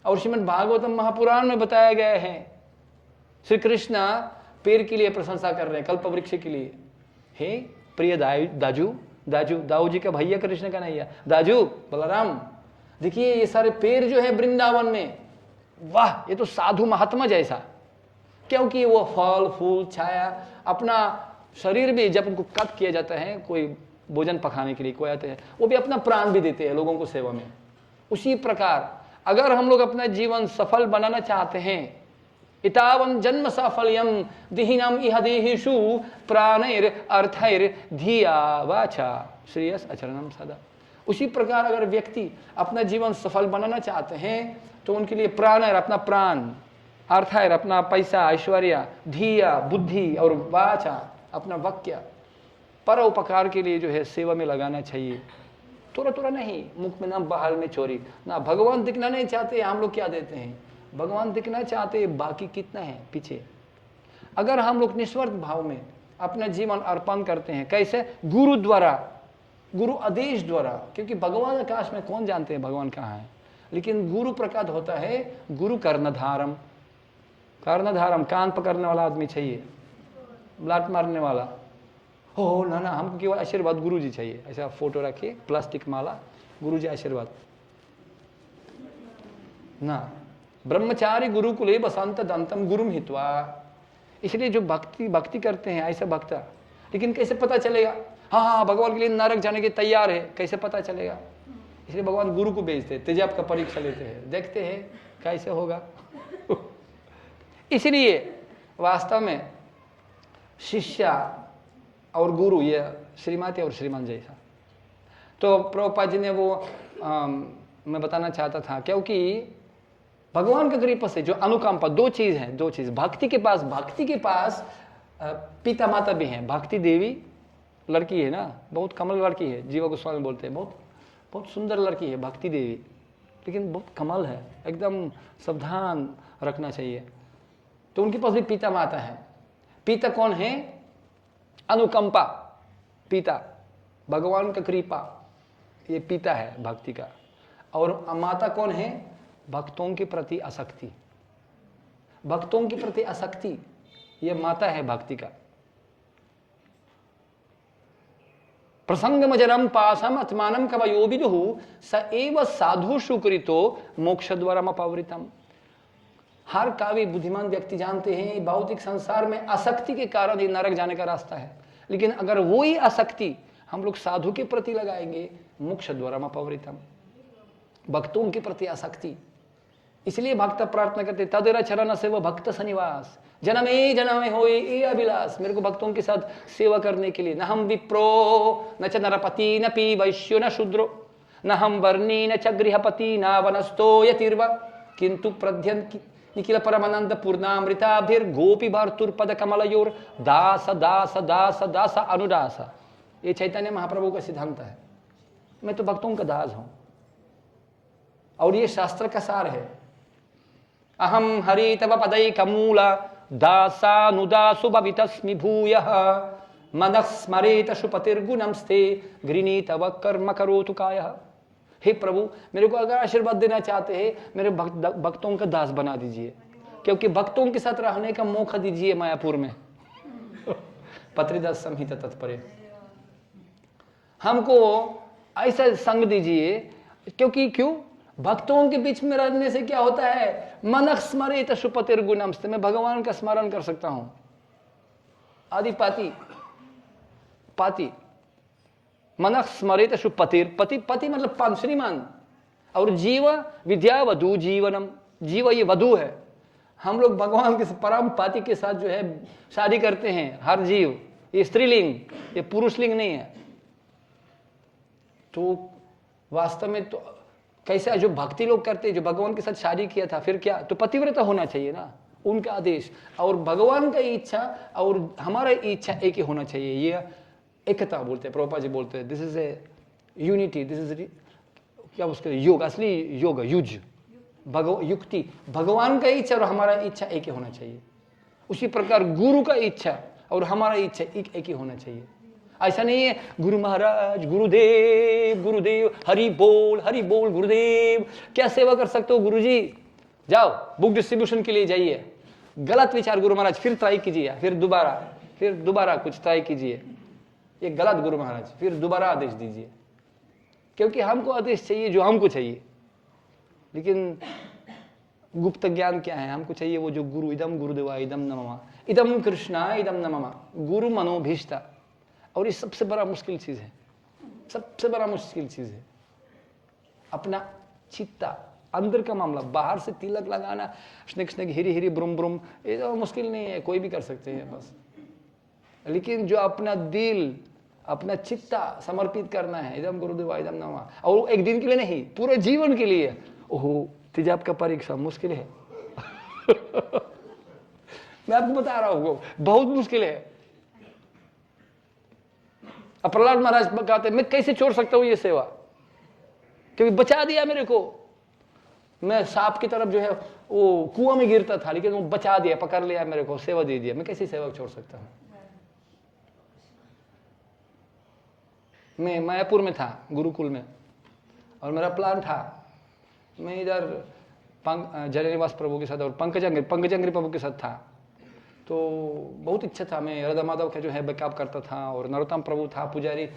और श्रीमद् भागवतम महापुराण में बताया गया है, श्री कृष्ण पेड़ के लिए प्रशंसा कर रहे हैं, कल्प वृक्ष के लिए। हे प्रिय दाजू, दाऊ जी का भैया कृष्ण का नहीं है, दाजू बलराम, देखिए ये सारे पेड़ जो है वृंदावन में, वाह ये तो साधु महात्मा जैसा, क्योंकि वो फल फूल छाया, अपना शरीर भी जब उनको कट किया जाता है, कोई भोजन पकाने के लिए कोई आते हैं, वो भी अपना प्राण भी देते हैं लोगों को सेवा में। उसी प्रकार अगर हम लोग अपना जीवन सफल बनाना चाहते हैं, इतावं जन्म साफल्यम दिहिनम इह देहिषु प्राणैर अर्थैर धिया वाचा श्रेयस आचरणम सदा। उसी प्रकार अगर व्यक्ति अपना जीवन सफल बनाना चाहते हैं तो उनके लिए प्राणैर अपना प्राण, अर्थैर अपना पैसा ऐश्वर्य, धिया बुद्धि, और वाचा अपना वाक्य, पर उपकार के लिए जो है सेवा में लगाना चाहिए। थोड़ा थोड़ा नहीं, मुख में ना बाहर में चोरी ना। भगवान दिखना नहीं चाहते, हम लोग क्या देते हैं, भगवान दिखना चाहते, बाकी कितना है पीछे। अगर हम लोग निस्वार्थ भाव में अपना जीवन अर्पण करते हैं, कैसे, गुरु द्वारा, गुरु आदेश द्वारा, क्योंकि भगवान आकाश में कौन जानते हैं भगवान कहाँ है, लेकिन गुरु प्रकाश होता है, गुरु कर्णधारम, कर्णधारम कान पकड़ने वाला आदमी चाहिए, ब्लाट मारने वाला हो ना, हमको केवल आशीर्वाद गुरु जी चाहिए, ऐसा फोटो रखिए, प्लास्टिक माला, गुरु जी आशीर्वाद ना। ब्रह्मचारी गुरुकुले बसंत दंतम गुरुम हित्वा। इसलिए जो भक्ति करते हैं ऐसा भक्त, लेकिन कैसे पता चलेगा, हाँ भगवान के लिए नरक जाने के तैयार है, कैसे पता चलेगा। इसलिए भगवान गुरु को भेजते हैं, तेजाब का परीक्षा लेते हैं, देखते हैं कैसे होगा। इसलिए वास्तव में शिष्य और गुरु, ये श्रीमती और श्रीमान जैसा। तो प्रभुपाद जी ने वो मैं बताना चाहता था, क्योंकि भगवान की कृपा से जो अनुकंपा, दो चीज है, भक्ति के पास पिता माता भी हैं। भक्ति देवी लड़की है ना, बहुत कमल लड़की है, जीवा गोस्वामी बोलते हैं, बहुत सुंदर लड़की है भक्ति देवी, लेकिन बहुत कमल है, एकदम सावधान रखना चाहिए। तो उनके पास भी पिता माता है। पिता कौन है, अनुकंपा, पिता भगवान का कृपा, ये पिता है भक्ति का। और माता कौन है, भक्तों के प्रति आसक्ति, भक्तों के प्रति आसक्ति, ये माता है भक्ति का। प्रसंगमजरम पासम आत्मानम कवयो विदुः स एव साधु सुकृतो मोक्ष द्वारम अपवृतम। हर काव्य बुद्धिमान व्यक्ति जानते हैं भौतिक संसार में आसक्ति के कारण ये नरक जाने का रास्ता है, लेकिन अगर वही आसक्ति हम लोग साधु के प्रति लगाएंगे, मोक्ष द्वारम अपवृतम, भक्तों के प्रति आसक्ति। इसलिए भक्त प्रार्थना करते, तदेरा चरण से वो भक्त सनिवास, जन्मे होए ये अभिलाष, मेरे को भक्तों के साथ सेवा करने के लिए। न हम विप्रो न च नरपति न पी वैश्यो न शूद्रो न हम वर्णी न च गृहपति न वनस्तो यतिर्वा किंतु प्रध्यन निखिल परमानंद पूर्णामृताभिर गोपी भार्तुर पद कमलयोर दास दास दास दास अनुदास। ये चैतन्य महाप्रभु का सिद्धांत है। मैं तो भक्तों का दास हूं, और ये शास्त्र का सार है। अहम हरि तव पदै कमूला दासानुदासु भवितस्मि भूयः मनः स्मरेत शुपतिर्गुणं स्ते गृणीतव कर्म करोतु कायः। हे प्रभु मेरे को अगर आशीर्वाद देना चाहते हैं मेरे भक्तों का दास बना दीजिए, क्योंकि भक्तों के साथ रहने का मौका दीजिए मायापुर में। पत्रिदास संहिता तत्पर्य, हमको ऐसा संग दीजिए, क्योंकि क्यों? भक्तों के बीच में रहने से क्या होता है? मन स्मरेत शुपतिर गुणम, मैं भगवान का स्मरण कर सकता हूं। आदिपाति पाति मन स्मरेत शुपतिर, पति पति मतलब श्रीमान, और जीव विद्या वधु जीवनम, जीव ये वधु है। हम लोग भगवान के परम पाति के साथ जो है शादी करते हैं, हर जीव, ये स्त्रीलिंग, ये पुरुष लिंग नहीं है। तो वास्तव में तो कैसे जो भक्ति लोग करते हैं, जो भगवान के साथ शादी किया था, फिर क्या? तो पतिव्रता होना चाहिए ना, उनका आदेश और भगवान का इच्छा और हमारा इच्छा एक ही होना चाहिए। ये एकता बोलते हैं, प्रभुपाद जी बोलते हैं, this is a unity, this is क्या उसके योग, असली योग, युज युक्ति, भगवान का इच्छा और हमारा इच्छा एक ही होना चाहिए। उसी प्रकार गुरु का इच्छा और हमारा इच्छा एक ही होना चाहिए। ऐसा नहीं है गुरु महाराज, गुरुदेव गुरुदेव, हरि बोल गुरुदेव, क्या सेवा कर सकते हो गुरुजी? जाओ बुक डिस्ट्रीब्यूशन के लिए जाइए, गलत विचार गुरु महाराज, फिर ट्राई कीजिए, फिर दोबारा कुछ ट्राई कीजिए, ये गलत गुरु महाराज, फिर दोबारा आदेश दीजिए, क्योंकि हमको आदेश चाहिए जो हमको चाहिए। लेकिन गुप्त ज्ञान क्या है? हमको चाहिए वो जो गुरु, इदम गुरुदेवा इदम नमः, इदम कृष्णा इदम नमः, गुरु मनोभीष्टा। और ये सबसे बड़ा मुश्किल चीज है, सबसे बड़ा मुश्किल चीज है अपना चित्ता, अंदर का मामला। बाहर से तिलक लगाना, स्नेक स्नेक हिरी हिरी ब्रुम ब्रुम, ये तो मुश्किल नहीं है, कोई भी कर सकते हैं बस। लेकिन जो अपना दिल, अपना चित्ता समर्पित करना है, इदम गुरुदेवा इदम नमः, और एक दिन के लिए नहीं, पूरे जीवन के लिए। ओहो तेजाब का परीक्षा मुश्किल है। मैं आपको बता रहा हूँ बहुत मुश्किल है। अब प्रहलाद महाराज कहते मैं कैसे छोड़ सकता हूं ये सेवा, क्योंकि बचा दिया मेरे को। मैं सांप की तरफ जो है वो कुआं में गिरता था, लेकिन वो बचा दिया, पकड़ लिया मेरे को, सेवा दे दिया। मैं कैसे सेवा छोड़ सकता हूं? मैं मायापुर में था गुरुकुल में, और मेरा प्लान था मैं इधर जयनिवास प्रभु के साथ और पंकजंगरी प्रभु के साथ था। तो बहुत इच्छा था, मैं राधा माधव का जो है बैकअप करता था, और नरोत्तम प्रभु था पुजारी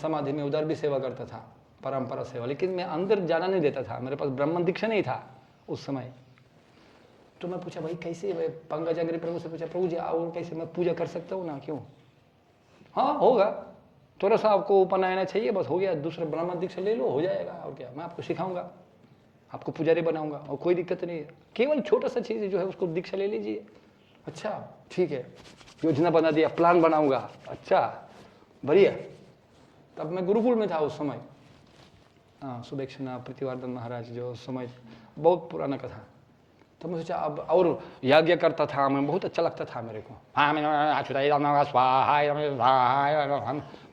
समाधि में, उधर भी सेवा करता था, परंपरा सेवा। लेकिन मैं अंदर जाना नहीं देता था, मेरे पास ब्राह्मण दीक्षा नहीं था उस समय। तो मैं पूछा भाई कैसे, पंकजंगरी प्रभु से पूछा, प्रभु जी और कैसे मैं पूजा कर सकता हूँ ना? क्यों? हाँ होगा, थोड़ा सा आपको उपनयन चाहिए, बस हो गया, दूसरा ब्राह्मण दीक्षा ले लो, हो जाएगा। और क्या, मैं आपको सिखाऊंगा, आपको पुजारी बनाऊंगा, और कोई दिक्कत नहीं है, केवल छोटा सा चीज़ जो है उसको दीक्षा ले लीजिए। अच्छा ठीक है, योजना बना दिया, प्लान बनाऊंगा, अच्छा बढ़िया। तब मैं गुरुकुल में था उस समय, हाँ सुदक्षिणा प्रतिवर्धन महाराज जो समय, बहुत पुराना कथा। तो मैं सोचा अब, और यज्ञ करता था मैं, बहुत अच्छा लगता था मेरे को।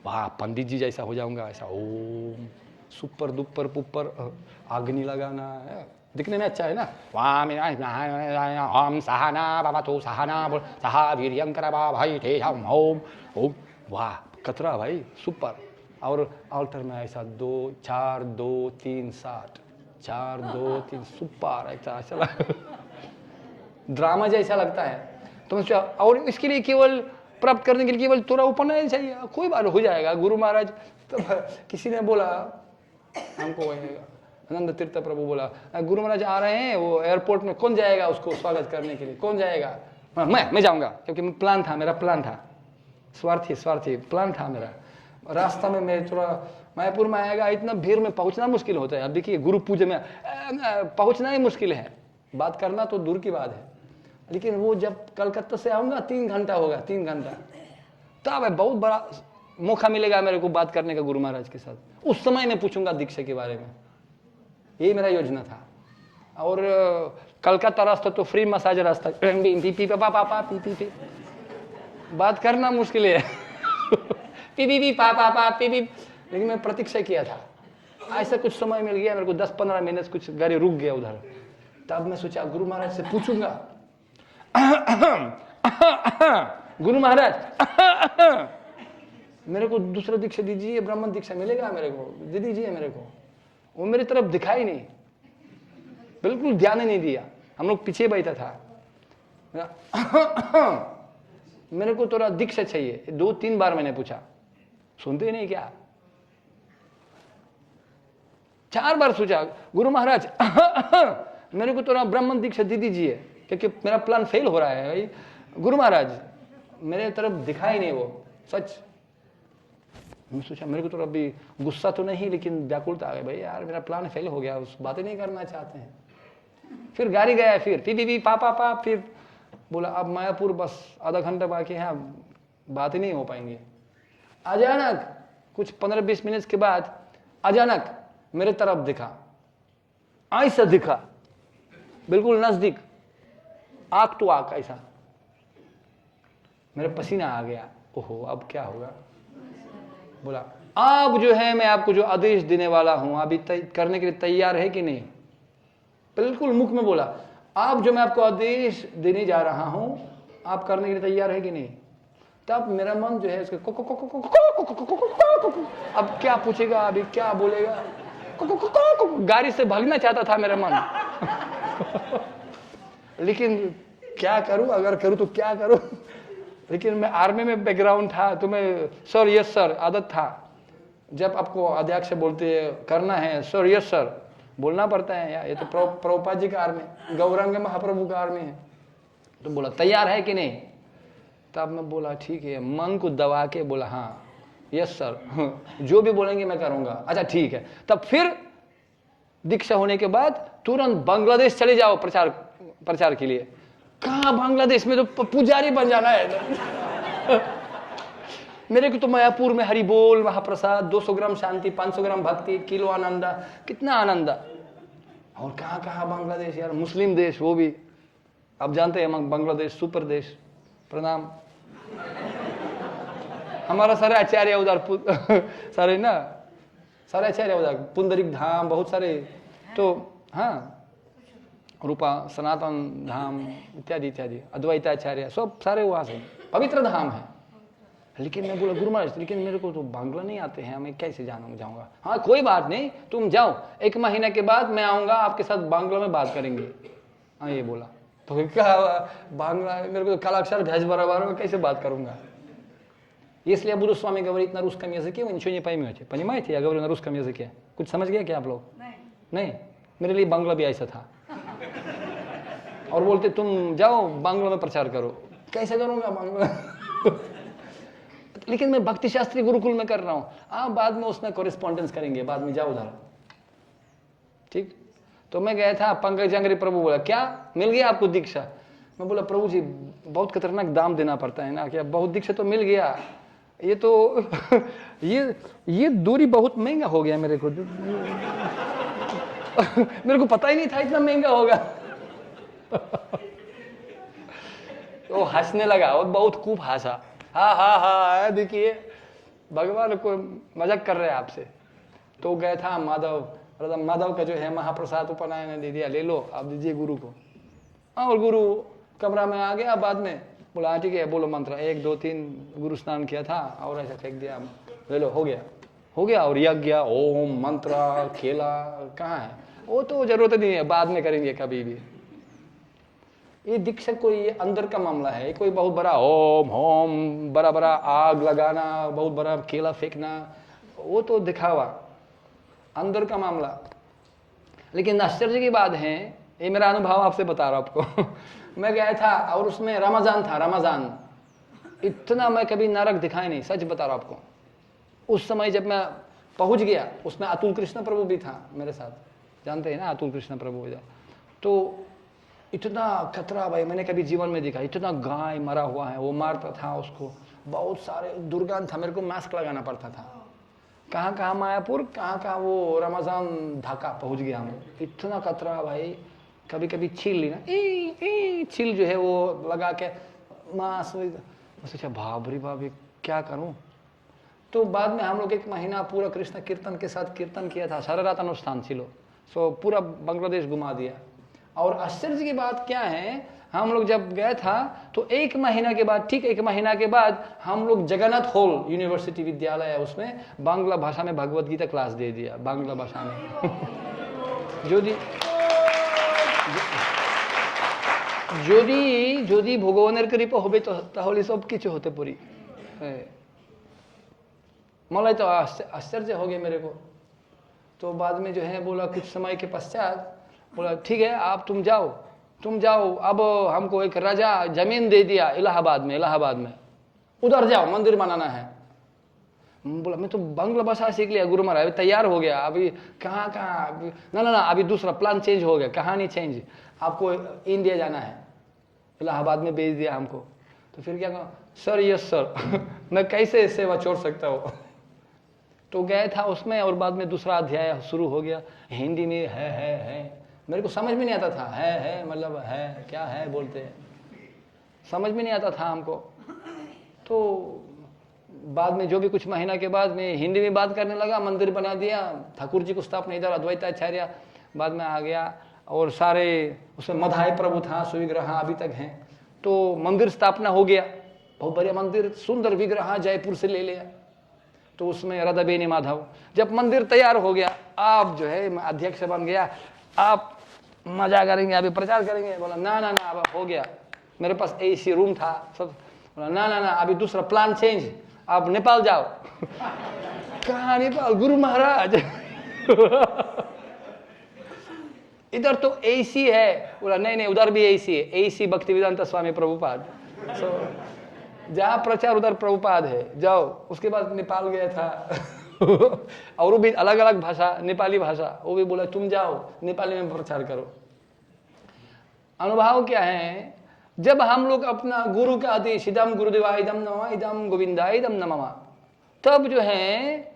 वाह पंडित जी जैसा हो जाऊंगा, ऐसा ओम सुपर दुपर पुपर अग्नि लगाना है, दिखने में अच्छा है ना। ओम सहना बाबा तो सहना बोल, सहा वीर्यंकर भाई थे ओम ओम, वाह कतरा भाई सुपर। और ऑल्टर में ऐसा 2 4 2 3 7 4 2 3 सुपर, ऐसा ड्रामा जैसा लगता है। तो मैं सोचा, और इसके लिए केवल प्राप्त करने के लिए केवल थोड़ा उपनयन चाहिए, कोई बात हो जाएगा गुरु महाराज। तो किसी ने बोला हमको, आनंद तीर्थ प्रभु बोला, गुरु महाराज आ रहे हैं, वो एयरपोर्ट में, कौन जाएगा उसको स्वागत करने के लिए, कौन जाएगा? मैं जाऊंगा, क्योंकि मैं प्लान था, मेरा प्लान था, स्वार्थी प्लान था मेरा। रास्ता में मैं थोड़ा मायापुर में आएगा, इतना भीड़ में पहुंचना मुश्किल होता है। अब देखिए गुरु पूजा में पहुंचना ही मुश्किल है, बात करना तो दूर की बात है। लेकिन वो जब कलकत्ता से आऊंगा 3 घंटा होगा, 3 घंटा, तब बहुत बड़ा मौका मिलेगा मेरे को बात करने का गुरु महाराज के साथ। उस समय मैं पूछूंगा दीक्षा के बारे में, यही मेरा योजना था। और कलकत्ता रास्ता तो फ्री मसाज रास्ता, पी बात करना मुश्किल है। पी पापा, लेकिन मैं प्रतीक्षा किया था। ऐसा कुछ समय मिल गया मेरे को, 10-15 मिनट कुछ गाड़ी रुक गया उधर। तब मैं सोचा गुरु महाराज से पूछूंगा, गुरु महाराज मेरे को दूसरा दीक्षा दीजिए, ब्राह्मण दीक्षा मिलेगा मेरे को, दे दीजिए मेरे को। वो मेरी तरफ दिखाई नहीं, बिल्कुल ध्यान ही नहीं दिया। हम लोग पीछे बैठा था। मेरे को थोड़ा दीक्षा चाहिए, 2-3 बार मैंने पूछा, सुनते ही नहीं क्या। 4 बार सोचा, गुरु महाराज मेरे को थोड़ा ब्राह्मण दीक्षा दे दीजिए, क्योंकि मेरा प्लान फेल हो रहा है भाई। गुरु महाराज मेरे तरफ दिखाई नहीं वो, सच। मैं सोचा मेरे को तो अभी गुस्सा तो नहीं, लेकिन व्याकुलता आ गई, भाई यार मेरा प्लान फेल हो गया, उस बातें नहीं करना चाहते हैं। फिर गाड़ी गया, फिर पी पा, फिर बोला अब मायापुर बस आधा घंटा बाकी है, बात ही नहीं हो पाएंगे। अचानक कुछ 15-20 मिनट के बाद अचानक मेरे तरफ दिखा, ऐसा दिखा, बिल्कुल नजदीक, आंख तो आंख ऐसा। मेरे पसीना आ गया, ओहो अब क्या होगा। बोला अब जो है मैं आपको जो आदेश देने वाला हूं, अभी करने के लिए तैयार है कि नहीं। बिल्कुल मुख में बोला, आप जो मैं आपको आदेश देने जा रहा हूं, आप करने के लिए तैयार है कि नहीं। तब मेरा मन जो है उसके अब क्या पूछेगा, अभी क्या बोलेगा, गाड़ी से भागना चाहता था मेरा मन। लेकिन क्या करूं, अगर करूं तो क्या करूं। लेकिन मैं आर्मी में बैकग्राउंड था, तो मैं सर यस सर आदत था। जब आपको अध्यक्ष बोलते करना है सर यस सर बोलना पड़ता है यार, ये तो प्रभुपाद जी का आर्मी, गौरांग महाप्रभु का आर्मी है। तो बोला तैयार है कि नहीं। तब मैं बोला ठीक है, मन को दबा के बोला हाँ यस सर, जो भी बोलेंगे मैं करूंगा। अच्छा ठीक है। तब फिर दीक्षा होने के बाद तुरंत बांग्लादेश चले जाओ प्रचार के लिए। कहाँ बांग्लादेश में, तो पुजारी बन जाना है। मेरे को तो मायापुर में हरि बोल, महाप्रसाद, 200 ग्राम शांति, 500 ग्राम भक्ति, किलो आनंद, कितना आनंद। और कहाँ कहाँ बांग्लादेश यार, मुस्लिम देश वो भी। आप जानते हैं बांग्लादेश सुपर देश। प्रणाम। हमारा सारे आचार्य उधर सारे ना, सारे आचार्य उधर, पुंडरीक धाम, बहुत सारे। तो हाँ, रूपा सनातन धाम इत्यादि इत्यादि, अद्वैताचार्य सब सारे वहाँ से पवित्र धाम है। लेकिन मैं बोला गुरु महाराज लेकिन मेरे को तो बांग्ला नहीं आते हैं, मैं कैसे जाऊंगा। हाँ कोई बात नहीं, तुम जाओ, 1 महीने के बाद मैं आऊंगा, आपके साथ बांग्ला में बात करेंगे। हाँ ये बोला। तो क्या बांग्ला, मेरे को तो कालाक्षर भैज बराबर में कैसे बात करूंगा। Если я буду с вами говорить на русском языке, вы ничего не поймете. Понимаете, я говорю на русском языке. कुछ समझ गया क्या आप लोग? नहीं, मेरे लिए बांग्ला भी ऐसा था। और बोलते तुम जाओ बांग्ला में प्रचार करो। कैसे करूंगा बांग्ला। लेकिन मैं भक्ति शास्त्री गुरुकुल में कर रहा हूँ। हाँ बाद में उसमें कॉरेस्पॉन्डेंस करेंगे, बाद में जाओ उधर। ठीक। तो मैं गया था, पंकज जंगरी प्रभु बोला क्या मिल गया आपको दीक्षा। मैं बोला प्रभु जी बहुत खतरनाक दाम देना पड़ता है ना, क्या बहुत दीक्षा तो मिल गया, ये तो ये दूरी बहुत महंगा हो गया मेरे को। मेरे को पता ही नहीं था इतना महंगा होगा। वो हंसने लगा और बहुत खूब हंसा। हाँ देखिए भगवान को मजाक कर रहे हैं आपसे। तो गया था माधव का जो है महाप्रसाद उपनयन दे दिया, ले लो आप दीजिए गुरु को। और गुरु कमरा में आ गया बाद में, बोला ठीक है बोलो मंत्र, 1 2 3 गुरु स्नान किया था और ऐसा फेंक दिया, ले लो हो गया। और यज्ञ ओम मंत्र खेला कहाँ है, वो तो जरूरत नहीं है, बाद में करेंगे कभी भी। ये दीक्षा कोई ये अंदर का मामला है, कोई बहुत बड़ा ओम होम बड़ा आग लगाना, बहुत बड़ा केला फेंकना, वो तो दिखावा, अंदर का मामला। लेकिन आश्चर्य की बात है, ये मेरा अनुभव आपसे बता रहा हूं आपको। मैं गया था और उसमें रमजान था, रमजान इतना मैं कभी नरक दिखाई नहीं, सच बता रहा हूं आपको। उस समय जब मैं पहुंच गया, उसमें अतुल कृष्ण प्रभु भी था मेरे साथ, जानते हैं ना अतुल कृष्ण प्रभु। तो इतना खतरा भाई मैंने कभी जीवन में देखा, इतना गाय मरा हुआ है, वो मारता था उसको, बहुत सारे दुर्गंध था, मेरे को मास्क लगाना पड़ता था। कहाँ मायापुर, कहाँ वो रमजान ढाका पहुंच गया हम। इतना खतरा भाई, कभी कभी छील ली ना, छील जो है वो लगा के मांस, सोचा बाप रे क्या करूं। तो बाद में हम लोग 1 महीना पूरा कृष्ण कीर्तन के साथ कीर्तन किया था, सारा रात अनुष्ठान छिलो, सो पूरा बांग्लादेश घुमा दिया। और आश्चर्य की बात क्या है, हम लोग जब गए था तो 1 महीना के बाद, ठीक 1 महीना के बाद हम लोग जगन्नाथ हॉल यूनिवर्सिटी विद्यालय है, उसमें बांग्ला भाषा में भगवत गीता क्लास दे दिया, बांग्ला भाषा में। যদি ভগবানের কৃপা হবে তো তাহলে সব কিছু হতে পারি। मलाई तो आश्चर्य हो गया मेरे को। तो बाद में जो है बोला, कुछ समय के पश्चात बोला ठीक है आप तुम जाओ, अब हमको एक राजा जमीन दे दिया इलाहाबाद में, उधर जाओ, मंदिर बनाना है। बोला मैं तो बांग्ला भाषा सीख लिया गुरु महाराज, अभी तैयार हो गया, अभी कहाँ ना अभी दूसरा प्लान चेंज हो गया, कहानी चेंज, आपको इंडिया जाना है, इलाहाबाद में भेज दिया हमको। तो फिर क्या कहा, सर यस सर मैं कैसे सेवा छोड़ सकता हूँ। तो गया था उसमें, और बाद में दूसरा अध्याय शुरू हो गया हिंदी में, है मेरे को समझ में नहीं आता था, है मतलब है क्या है बोलते हैं, समझ में नहीं आता था हमको। तो बाद में जो भी कुछ महीना के बाद में हिंदी में बात करने लगा, मंदिर बना दिया, ठाकुर जी को स्थापना, इधर अद्वैताचार्य बाद में आ गया, और सारे उसमें मधाई प्रभु था, सुविग्रह अभी तक हैं। तो मंदिर स्थापना हो गया, बहुत बढ़िया मंदिर, सुंदर विग्रह जयपुर से ले लिया। तो उसमें राधा बेनी माधव, जब मंदिर तैयार हो गया, आप जो है अध्यक्ष बन गया, आप मजा करेंगे, अभी प्रचार करेंगे। बोला ना अब हो गया, मेरे पास एसी रूम था सब। बोला ना अभी दूसरा प्लान चेंज, आप नेपाल जाओ। कहाँ नेपाल गुरु महाराज इधर तो एसी है। बोला नहीं उधर भी एसी है, एसी भक्तिवेदांत स्वामी प्रभुपाद। जहाँ प्रचार उधर प्रभुपाद है, जाओ। उसके बाद नेपाल गया था और वो भी अलग अलग भाषा, नेपाली भाषा, वो भी बोला तुम जाओ नेपाली में प्रचार करो। अनुभव क्या है, जब हम लोग अपना गुरु का आदेश, इदम गुरुदेवाय इदम नमः, इदम गोविंदाय इदम नमः, तब जो है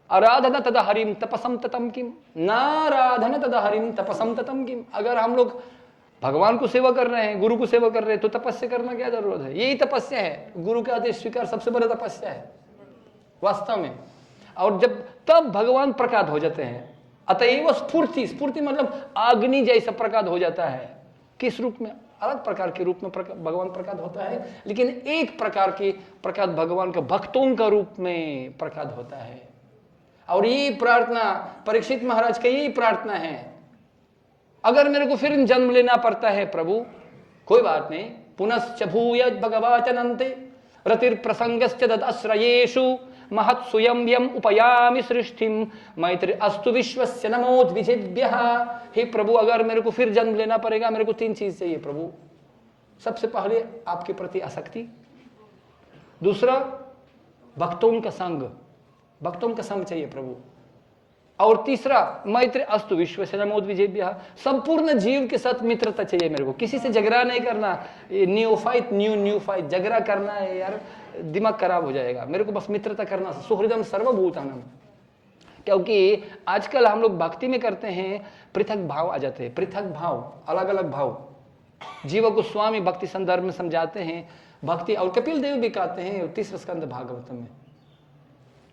आराधना तदा हरिम तपसम ततम किम, नाराधना तदा हरिम तपसम ततम किम। अगर हम लोग भगवान को सेवा कर रहे हैं, गुरु को सेवा कर रहे हैं, तो तपस्या करना क्या जरूरत है? यही तपस्या है, गुरु का आदेश स्वीकार सबसे बड़ा तपस्या है वास्तव में। और जब तब भगवान प्रकट हो जाते हैं, अतएव स्फूर्ति मतलब अग्नि जैसा प्रकट हो जाता है। किस रूप में? अलग प्रकार के रूप में भगवान प्रकट होता है, लेकिन एक प्रकार की प्रकट भगवान के भक्तों का रूप में प्रकट होता है। और ये प्रार्थना परीक्षित महाराज का यही प्रार्थना है, अगर मेरे को फिर जन्म लेना पड़ता है प्रभु, कोई बात नहीं, पुनश्च भूय भगवाचनन्ते रतिर प्रसंगश्च तदाश्रयेषु महत्सुयं यम उपयामि सृष्टिम मैत्री अस्तु विश्वस्य नमोद्विजेभ्यः। हे प्रभु, अगर मेरे को फिर जन्म लेना पड़ेगा, मेरे को 3 चीज चाहिए प्रभु। सबसे पहले आपके प्रति आसक्ति, दूसरा भक्तों का संग चाहिए प्रभु, और तीसरा मैत्री अस्तु विश्वस्य नमोद्विजेभ्यः, संपूर्ण जीव के साथ मित्रता चाहिए मेरे को। किसी से झगड़ा नहीं करना, न्यू फाइट झगड़ा करना है यार, दिमाग खराब हो जाएगा। मेरे को बस मित्रता करना, सुहृदम सर्वभूतानां। क्योंकि आजकल हम लोग भक्ति में करते हैं, पृथक भाव आ जाते हैं, पृथक भाव, अलग अलग भाव। जीव गोस्वामी भक्ति संदर्भ में समझाते हैं भक्ति, और कपिल देव भी कहते हैं 3 स्कंद भागवतम में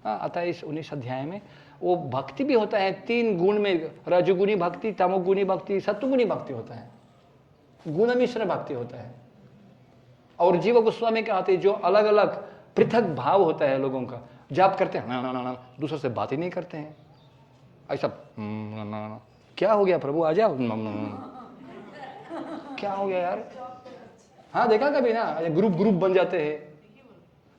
28-19 अध्याय में, वो भक्ति भी होता है 3 गुण में, रजोगुणी भक्ति, तमोगुणी भक्ति, सत्वगुणी भक्ति होता है, गुण मिश्र भक्ति होता है। और जीव गोस्वामी कहते हैं जो अलग अलग पृथक भाव होता है लोगों का, जाप करते हैं ना दूसरों से बात ही नहीं करते हैं, ऐसा क्या हो गया प्रभु आ जाओ, क्या हो गया यार। हाँ देखा कभी ना, ग्रुप बन जाते हैं,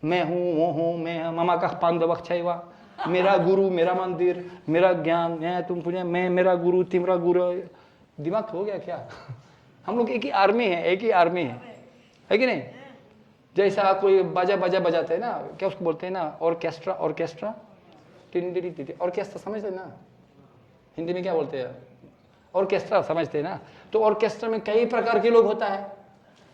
मैं हूँ वो हूँ, मैं मामा का पांडव छैवा, मेरा गुरु मेरा मंदिर मेरा ज्ञान, मैं तुम पूछे मैं मेरा गुरु तिमरा गुरु। दिमाग हो गया क्या? हम लोग एक ही आर्मी है कि नहीं? जैसा कोई बाजा बजाते हैं ना, क्या उसको बोलते हैं ना, ऑर्केस्ट्रा ऑर्केस्ट्रा समझते हैं ना, हिंदी में क्या बोलते हैं? ऑर्केस्ट्रा समझते हैं ना। तो ऑर्केस्ट्रा में कई प्रकार के लोग होता है,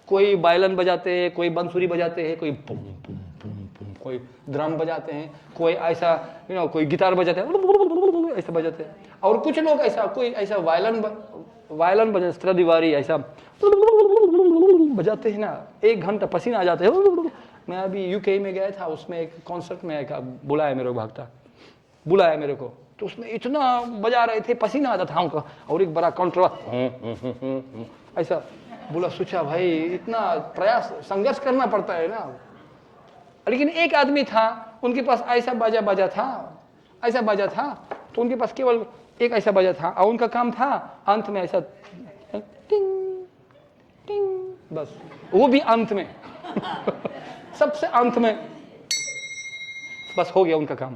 कोई वायलिन बजाते हैं, कोई बंसुरी बजाते हैं, कोई पुम पुम पुम पुम, कोई ड्रम बजाते हैं, कोई ऐसा कोई गिटार बजाते हैं, ऐसा बजाते हैं। और कुछ लोग ऐसा, कोई ऐसा वायलिन बजा स्त्रदिवारी ऐसा बजाते हैं ना, 1 घंटा पसीना आ जाते हैं। मैं अभी यूके में गया था, उसमें एक कॉन्सर्ट में बुलाया मेरे को, भक्ता बुलाया मेरे को, तो उसमें इतना बजा रहे थे, पसीना आता था हमको, और एक बड़ा कॉन्ट्रा ऐसा बोला सोचा भाई इतना प्रयास संघर्ष करना पड़ता है ना। लेकिन एक आदमी था, उनके पास ऐसा बाजा बाजा था, ऐसा बाजा था, तो उनके पास केवल एक ऐसा बाजा था और उनका काम था अंत में ऐसा टिंग टिंग, बस वो भी अंत में सबसे अंत में बस हो गया उनका काम।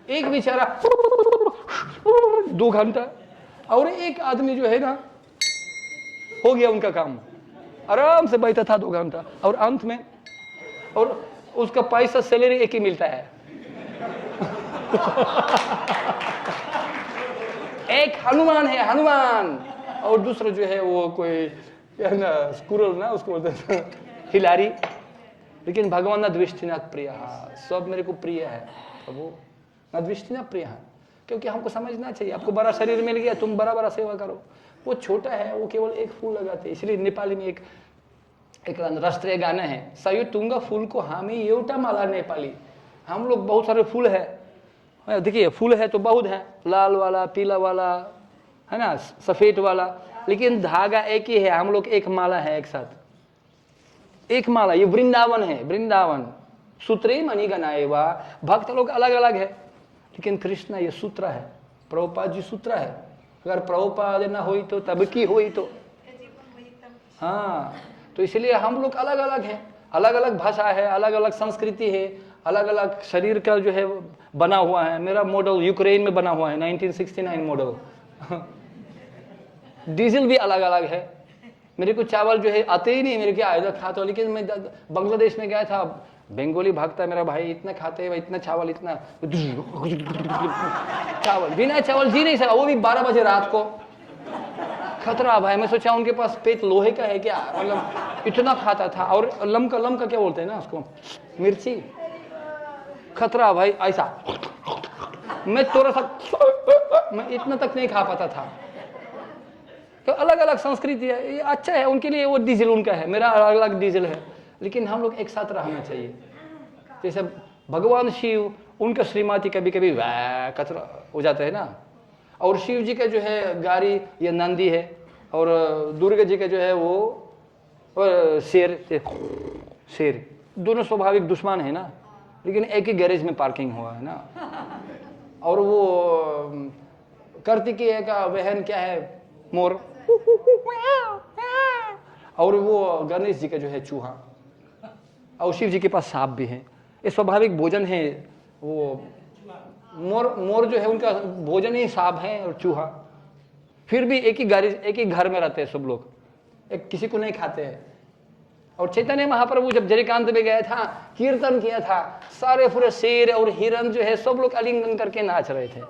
एक बेचारा 2 घंटा और एक आदमी जो है ना हो गया उनका काम, आराम से बैठा था 2 घंटा और अंत में, और उसका पैसा सैलरी एक ही मिलता है। एक हनुमान है, हनुमान, और दूसरा जो है वो कोई क्या है ना स्कुरल ना, उसको बोलते हैं हिलारी। लेकिन भगवान न द्विष्टि न प्रिय, सब मेरे को प्रिय है प्रभु, न द्विष्टि न प्रिय, क्योंकि हमको समझना चाहिए आपको बड़ा शरीर मिल गया तुम बड़ा बड़ा सेवा करो, वो छोटा है, वो केवल एक फूल लगाते। इसलिए नेपाली में एक राष्ट्रीय गाना है, सयो तुंगा फूल को हामी एउटा माला नेपाली। हम लोग बहुत सारे फूल है, देखिए फूल है तो बहुत है, लाल वाला, पीला वाला, है ना, सफेद वाला, लेकिन धागा एक ही है, हम लोग एक माला है, एक साथ एक माला। ये वृंदावन है, वृंदावन सूत्रे मणिगणाए वा, भक्त लोग अलग अलग है, लेकिन कृष्ण ये सूत्र है, प्रभुपाद जी सूत्र है। अगर प्रभुपाद न हुई तो तब की हुई तो, हाँ, तो इसलिए हम लोग अलग अलग हैं, अलग अलग भाषा है, अलग अलग संस्कृति है, अलग अलग शरीर का जो है बना हुआ है। मेरा मॉडल यूक्रेन में बना हुआ है, 1969 मॉडल। डीजल भी अलग अलग है, मेरे को चावल जो है आते ही नहीं, मेरे क्या आयदा खाता हूँ। लेकिन मैं बांग्लादेश में गया था, बंगाली भागता मेरा भाई, इतना खाते हैं, इतना चावल, इतना चावल, बिना चावल जी नहीं सका, वो भी 12 बजे रात को। खतरा भाई, मैं सोचा उनके पास पेट लोहे का है क्या, मतलब इतना खाता था। और लमका क्या बोलते हैं ना उसको, मिर्ची, खतरा भाई ऐसा। मैं थोड़ा सा, मैं इतना तक नहीं खा पाता था। तो अलग अलग संस्कृति है, ये अच्छा है उनके लिए, वो डीजल उनका है, मेरा अलग अलग डीजल है, लेकिन हम लोग एक साथ रहना चाहिए। जैसे भगवान शिव, उनका श्रीमती कभी कभी वह कचरा हो जाता है ना, और शिव जी का जो है गाड़ी ये नंदी है, और दुर्गा जी का जो है वो शेर, दोनों स्वाभाविक दुश्मन है ना, लेकिन एक ही गैरेज में पार्किंग हुआ है ना। और वो कार्तिकेय का बहन क्या है, मोर, और वो गणेश जी का जो है चूहा, और शिव जी के पास सांप भी है। ये स्वाभाविक भोजन है, वो मोर जो है उनका भोजन ही सांप है और चूहा। फिर भी एक ही घर में रहते हैं सब लोग, एक किसी को नहीं खाते हैं। और चैतन्य महाप्रभु जब जरिकांत में गया था, कीर्तन किया था, सारे पूरे शेर और हिरण जो है सब लोग आलिंगन करके नाच रहे थे।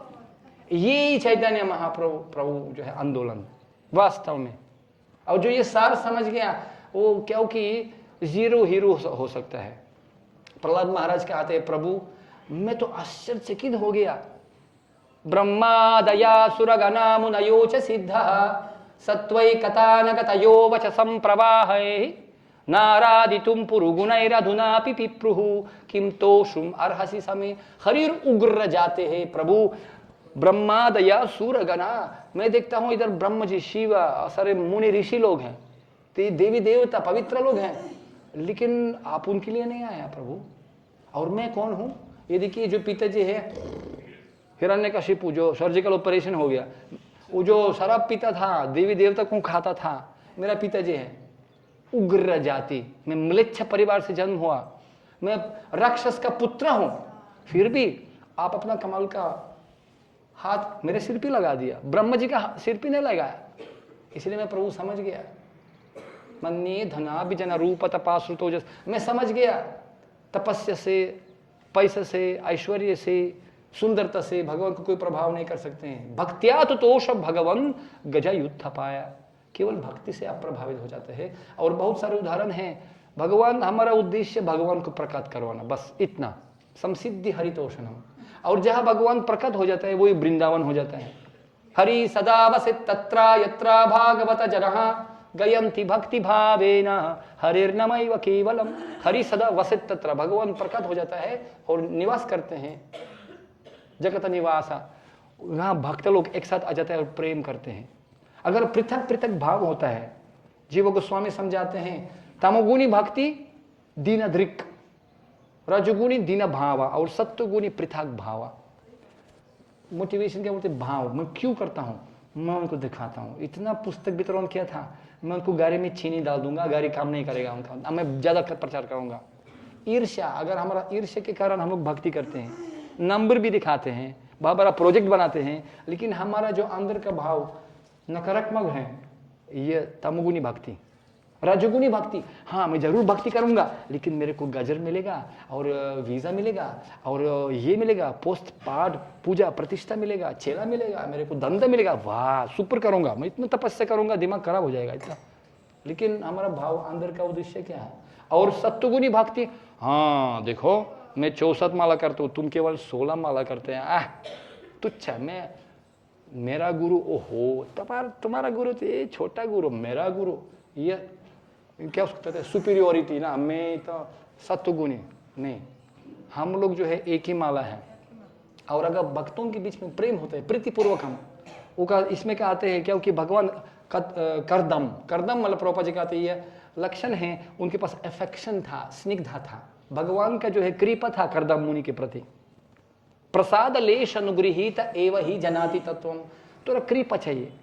यही चैतन्य महाप्रभु जो है आंदोलन वास्तव में। और जो ये सार समझ गया वो क्योंकि जीरो हीरो हो सकता है। प्रहलाद महाराज कहते हैं, प्रभु मैं तो आश्चर्यचकित हो गया, ब्रह्मा दया सुरगणा मुनयो च सिद्धः सत्वै कथानगतयो वचसं प्रवाहैः नारादितुं पुरुगुणैरधुनापि पिप्रुः किं तोषुम अर्हसि समे। हरिर उग्र जाते हैं प्रभु, ब्रह्मा दया सुरगणा। मैं देखता हूँ इधर ब्रह्म जी, शिव, सारे मुनि ऋषि लोग हैं, देवी देवता पवित्र लोग हैं, लेकिन आप उनके लिए नहीं आया प्रभु। और मैं कौन हूँ? ये देखिए जो पिताजी है हिरण्यकशिपु, जो सर्जिकल ऑपरेशन हो गया, वो जो शराब पीता था, देवी देवता को खाता था, मेरा पिताजी है। उग्र जाति, मैं म्लेच्छ परिवार से जन्म हुआ, मैं राक्षस का पुत्र हूं, फिर भी आप अपना कमाल का हाथ मेरे सिर पे लगा दिया, ब्रह्म जी का सिर पे नहीं लगाया। इसलिए मैं प्रभु समझ गया, मन्ये धनाभिजन रूप तपाश्रुतो जस, मैं समझ गया तपस्या से, पैसे से, ऐश्वर्य से, सुंदरता से भगवान को कोई प्रभाव नहीं कर सकते हैं। भक्त्या तो तोष भगवान गजा युद्ध पाया, केवल भक्ति से आप प्रभावित हो जाते हैं। और बहुत सारे उदाहरण हैं, भगवान, हमारा उद्देश्य भगवान को प्रकट करवाना, बस इतना, समसिद्धि हरितोषणम। और जहां भगवान प्रकट हो जाता है वही वृंदावन हो जाता है। हरि सदा वसित तत्र यत्र भागवत जनः गयन्ति भक्ति भावेन हरिर्नमैव केवलम। हरि सदा वसित तत्र, भगवान प्रकट हो जाता है और निवास करते हैं, जगत निवासा। वहां भक्त लोग एक साथ आ जाते हैं और प्रेम करते हैं। अगर पृथक पृथक भाव होता है, जीव गोस्वामी समझाते हैं तमोगुणी भक्ति दीन दृक्, रजोगुणी दीन भावा और सत्वगुणी पृथक भावा। मोटिवेशन क्या बोलते, भाव। मैं क्यों करता हूँ, मैं उनको दिखाता हूँ। इतना पुस्तक वितरण किया था, मैं उनको गाड़ी में चीनी डाल दूंगा, गाड़ी काम नहीं करेगा उनका, मैं ज्यादा प्रचार करूंगा। ईर्ष्या, अगर हमारा ईर्ष्या के कारण हम लोग भक्ति करते हैं, नंबर भी दिखाते हैं, बहुत बड़ा प्रोजेक्ट बनाते हैं, लेकिन हमारा जो अंदर का भाव नकारात्मक है, ये तमोगुणी भक्ति। रजोगुणी भक्ति, हाँ मैं जरूर भक्ति करूंगा, लेकिन मेरे को गजर मिलेगा और वीजा मिलेगा और ये मिलेगा, पोस्ट पाठ पूजा प्रतिष्ठा मिलेगा, चेला मिलेगा, मेरे को धंधा मिलेगा, वाह सुपर करूंगा, मैं इतना तपस्या करूंगा, दिमाग खराब हो जाएगा इतना। लेकिन हमारा भाव अंदर का उद्देश्य क्या है? और सत्वगुणी भक्ति, हाँ देखो मैं 64 माला करता हूँ, तुम केवल 16 माला करते हैं, तुच्छ है। मैं, मेरा गुरु, ओहो तुम्हारा गुरु तो ये छोटा गुरु, मेरा गुरु, ये क्या उसको कहते हैं सुपीरियोरिटी ना, मैं तो सत्वगुणी नहीं। हम लोग जो है एक ही माला है। और अगर भक्तों के बीच में प्रेम होता है प्रीतिपूर्वक, हम वो इसमें क्या आते हैं, क्योंकि भगवान करदम मतलब प्रभुपाद जी कहते हैं लक्षण है, उनके पास अफेक्शन था, स्निग्धा था, भगवान का जो है कृपा था करदम मुनि के प्रति। प्रसाद लेश अनुगृहीत एव ही जनाति तत्वम, तो कृपा चाहिए।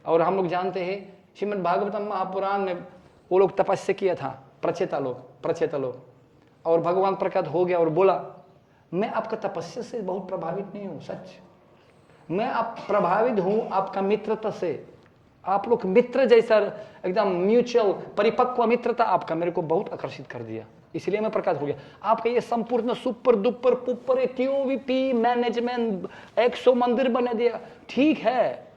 और हम लोग जानते हैं श्रीमद् भागवतम महापुराण में वो लोग तपस्या किया था, प्रचेता लोग, और भगवान प्रकट हो गया और बोला मैं आपका तपस्या से बहुत प्रभावित नहीं हूं, सच मैं आप प्रभावित हूं आपका मित्रता से। आप लोग मित्र जैसा एकदम म्यूचुअल परिपक्व मित्रता आपका मेरे को बहुत आकर्षित कर दिया, इसलिए मैं प्रकट हो गया। आपका ये संपूर्ण सुपर दुपर पुपर TOVP मैनेजमेंट 100 मंदिर बना दिया, ठीक है,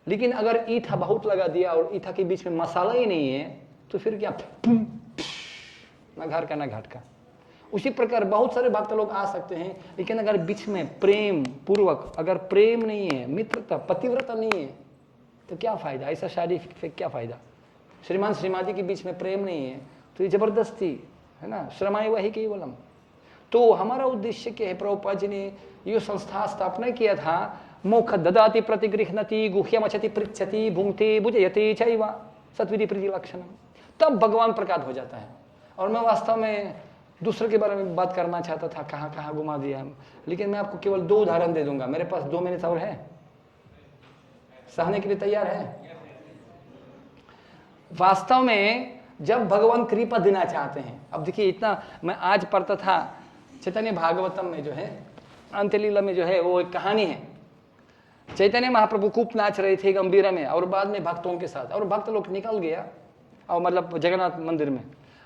लेकिन अगर ईथा बहुत लगा दिया और ईथा के बीच में मसाला ही नहीं है तो फिर क्या, ना घर का ना घाट का। उसी प्रकार बहुत सारे भक्त लोग आ सकते हैं, लेकिन अगर बीच में प्रेम पूर्वक, अगर प्रेम नहीं है, मित्रता पतिव्रता नहीं है, तो क्या फायदा, ऐसा शादी से क्या फायदा। श्रीमान श्रीमती के बीच में प्रेम नहीं है तो ये जबरदस्ती है ना, श्रमाय वही केवलम। तो हमारा उद्देश्य क्या है, प्रभुपाद जी ने ये संस्था स्थापना किया था, मोक्ष ददाति प्रतिगृह्णति गुह्यमचति पृच्छति भुंक्ति भुजयति चैव सत्विधि प्रीति लक्षणम, तब भगवान प्रकट हो जाता है। और मैं वास्तव में दूसरे के बारे में बात करना चाहता था, कहाँ कहाँ घुमा दिया, लेकिन मैं आपको केवल 2 उदाहरण दे दूंगा। मेरे पास 2 मिनट और है, सहने के लिए तैयार है? वास्तव में जब भगवान कृपा देना चाहते हैं, अब देखिए इतना मैं आज पढ़ता था चैतन्य भागवतम में जो है अंत्यलीला में जो है वो एक कहानी है। चैतन्य महाप्रभु खूब नाच रहे थे गंभीरा में और बाद में भक्तों के साथ, और भक्त लोग निकल गया और मतलब जगन्नाथ मंदिर में,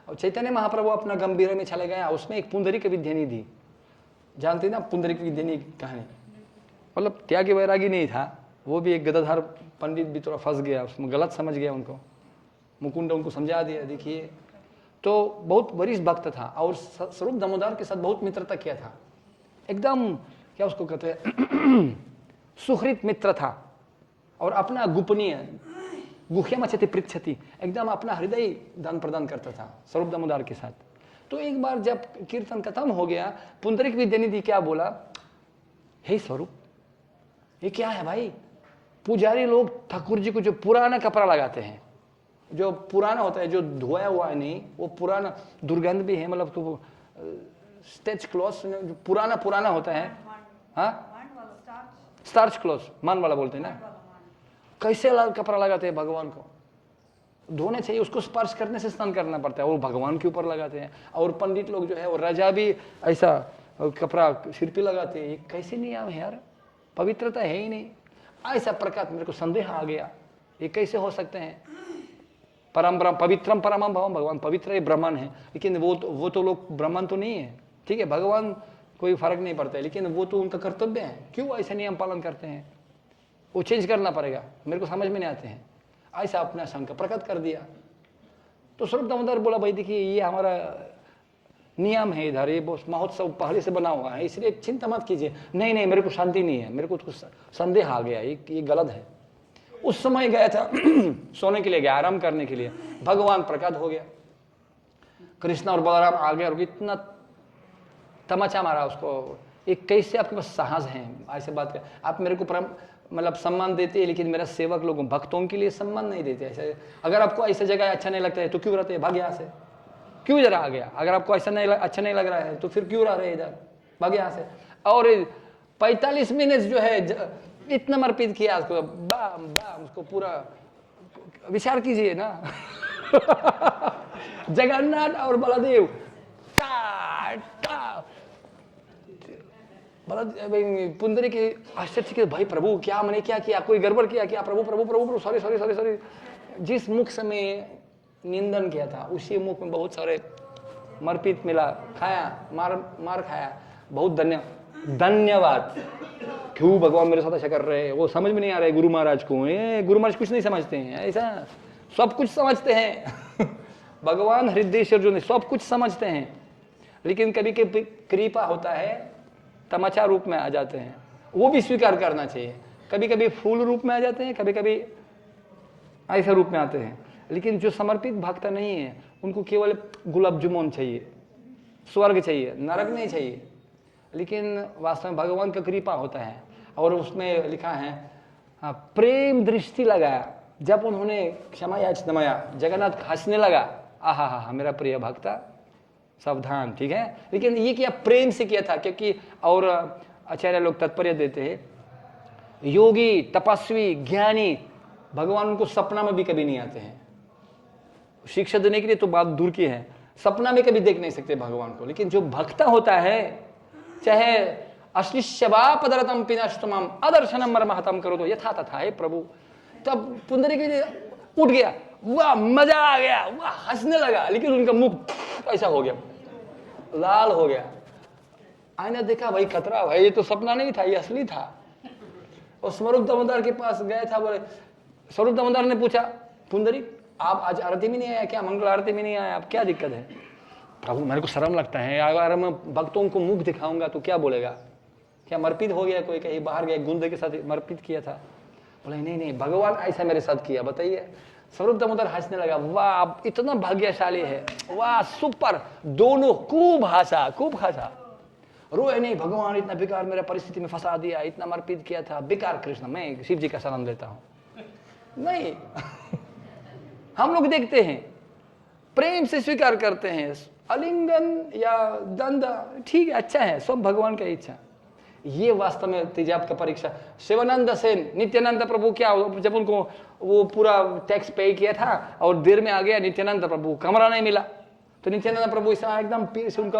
और चैतन्य महाप्रभु अपना गंभीरा में चले गया। उसमें एक पुंडरीक विद्यानिधि, जानते ना पुंडरीक विद्यानिधि कहानी, मतलब त्यागी वैरागी नहीं था, वो भी एक गदाधर पंडित भी थोड़ा फंस गया उसमें, गलत समझ गया उनको, मुकुंद उनको समझा दिया। देखिए तो बहुत वरिष्ठ भक्त था और स्वरूप दामोदर के साथ बहुत मित्रता किया था, एकदम क्या उसको कहते हैं सुहृत मित्र था, और अपना गोपनीय गुह्यमचति पृच्छति, एकदम अपना हृदय दान प्रदान करता था स्वरूप दामोदर के साथ। तो एक बार जब कीर्तन खत्म हो गया, पुंडरीक विद्यानिधि क्या बोला, हे स्वरूप ये क्या है भाई, पुजारी लोग ठाकुर जी को जो पुराना कपड़ा लगाते हैं, जो पुराना होता है, जो धोया हुआ नहीं, वो पुराना दुर्गंध भी है, मतलब तो स्टेच क्लॉथ जो पुराना होता है, हाँ स्टार्च क्लॉथ मान वाला बोलते हैं ना, कैसे लाल कपड़ा लगाते हैं भगवान को, धोने चाहिए, उसको स्पर्श करने से स्नान करना पड़ता है, वो भगवान के ऊपर लगाते हैं। और पंडित लोग जो है वो रजा भी ऐसा कपड़ा सिर पे लगाते हैं, ये कैसे नियम है यार, पवित्रता है ही नहीं। ऐसा प्रकार मेरे को संदेह आ गया, ये कैसे हो सकते हैं, परम ब्रह्म पवित्रम परमम भवम, भगवान पवित्र है, ब्राह्मण है, लेकिन वो तो लोग ब्राह्मण तो नहीं है, ठीक है, भगवान कोई फर्क नहीं पड़ता है, लेकिन वो तो उनका कर्तव्य है, क्यों ऐसा नियम पालन करते हैं, वो चेंज करना पड़ेगा, मेरे को समझ में नहीं आते हैं। ऐसा अपना शंका प्रकट कर दिया। तो स्वरूप दामोदर बोला भाई देखिए ये हमारा नियम है इधर, ये महोत्सव पहले से बना हुआ है, इसलिए चिंता मत कीजिए। नहीं मेरे को शांति नहीं है, मेरे को तो संदेह आ गया, ये गलत है। उस समय गया था सोने के लिए गया, आराम करने के लिए, भगवान प्रकट हो गया, कृष्ण और बलराम आ गए और इतना तमाचा मारा उसको, एक कैसे आपके पास साहस है ऐसे बात कर, आप मेरे को मतलब सम्मान देते हैं, लेकिन मेरा सेवक लोगों भक्तों के लिए सम्मान नहीं देते। ऐसे अगर आपको ऐसा जगह अच्छा नहीं लगता है तो क्यों रहते हैं, भाग यहाँ से, क्यों जरा आ गया। अगर आपको ऐसा नहीं अच्छा नहीं लग रहा है तो फिर क्यों रह रहे इधर, भाग यहाँ से। और 45 मिनट जो है इतना मरपीट किया उसको, बाम बाम, उसको पूरा विचार कीजिए ना। जगन्नाथ और बलदेव पुंडरीक के आश्चर्य के भाई प्रभु क्या मैंने क्या किया, कोई गड़बड़ किया क्या, प्रभु प्रभु प्रभु प्रभु सॉरी सॉरी सॉरी सॉरी। जिस मुख से मैं निंदन किया था उसी मुख में बहुत सारे मरपीट मिला, खाया, मार खाया। बहुत धन्यवाद। क्यों भगवान मेरे साथ ऐसा कर रहे हैं, वो समझ में नहीं आ रहा है गुरु महाराज को। गुरु महाराज कुछ नहीं समझते हैं, ऐसा सब कुछ समझते हैं। भगवान हृदयेश्वर जो नहीं सब कुछ समझते हैं, लेकिन कभी कभी कृपा होता है तमाचा रूप में आ जाते हैं, वो भी स्वीकार करना चाहिए। कभी कभी फूल रूप में आ जाते हैं, कभी कभी ऐसा रूप में आते हैं। लेकिन जो समर्पित भक्त नहीं है उनको केवल गुलाब जामुन चाहिए, स्वर्ग चाहिए, नरक नहीं चाहिए। लेकिन वास्तव में भगवान का कृपा होता है। और उसमें लिखा है प्रेम दृष्टि लगाया, जब उन्होंने क्षमा याचना, जगन्नाथ हंसने लगा, आहा हा मेरा प्रिय भक्ता सावधान, ठीक है। लेकिन ये किया प्रेम से किया था, क्योंकि और आचार्य लोग तात्पर्य देते हैं योगी तपस्वी ज्ञानी भगवान उनको सपना में भी कभी नहीं आते हैं। शिक्षा देने के लिए तो बात दूर की है, सपना में कभी देख नहीं सकते भगवान को। लेकिन जो भक्ता होता है, चाहे अश्लिष्यवा पदरतम पिनष्टमम अदर्शनम मरमहतम करो तो यथा तथा है प्रभु। तब पुंडरीक उठ गया, वाह मजा आ गया, वाह हंसने लगा। लेकिन उनका मुख ऐसा हो गया, लाल हो गया। आईना देखा, भाई खतरा भाई, ये तो सपना नहीं था, ये असली था। और स्वरूप दामोदर के पास गया था, बोले स्वरूप दामोदर ने पूछा पुंडरीक आप आज आरती में नहीं आया क्या, मंगल आरती में नहीं आया, आप क्या दिक्कत है। प्रभु मेरे को शर्म लगता है, अगर मैं भक्तों को मुख दिखाऊंगा तो क्या बोलेगा, क्या मरपीट हो गया, कोई कहीं बाहर गया गुंडे के साथ मरपीट किया था। बोले नहीं नहीं भगवान ऐसा मेरे साथ किया, बताइए। स्वरूप दामोदर हंसने लगा, वाह आप इतना भाग्यशाली है, वाह सुपर, दोनों खूब हंसा, खूब हंसा। रोए नहीं, भगवान इतना बेकार मेरा परिस्थिति में फंसा दिया, इतना मरपीट किया था, बेकार कृष्ण, मैं शिव जी का शरण लेता हूँ। नहीं। हम लोग देखते हैं प्रेम से स्वीकार करते हैं, अलिंगन या दंदा ठीक है, अच्छा है, सब भगवान का इच्छा। ये वास्तव में तेजाब का परीक्षा। शिवानंद सेन नित्यानंद प्रभु क्या, जब उनको वो पूरा टैक्स पे किया था और देर में आ गया नित्यानंद प्रभु, कमरा नहीं मिला, तो नित्यानंद प्रभु ऐसा एकदम पीर से उनका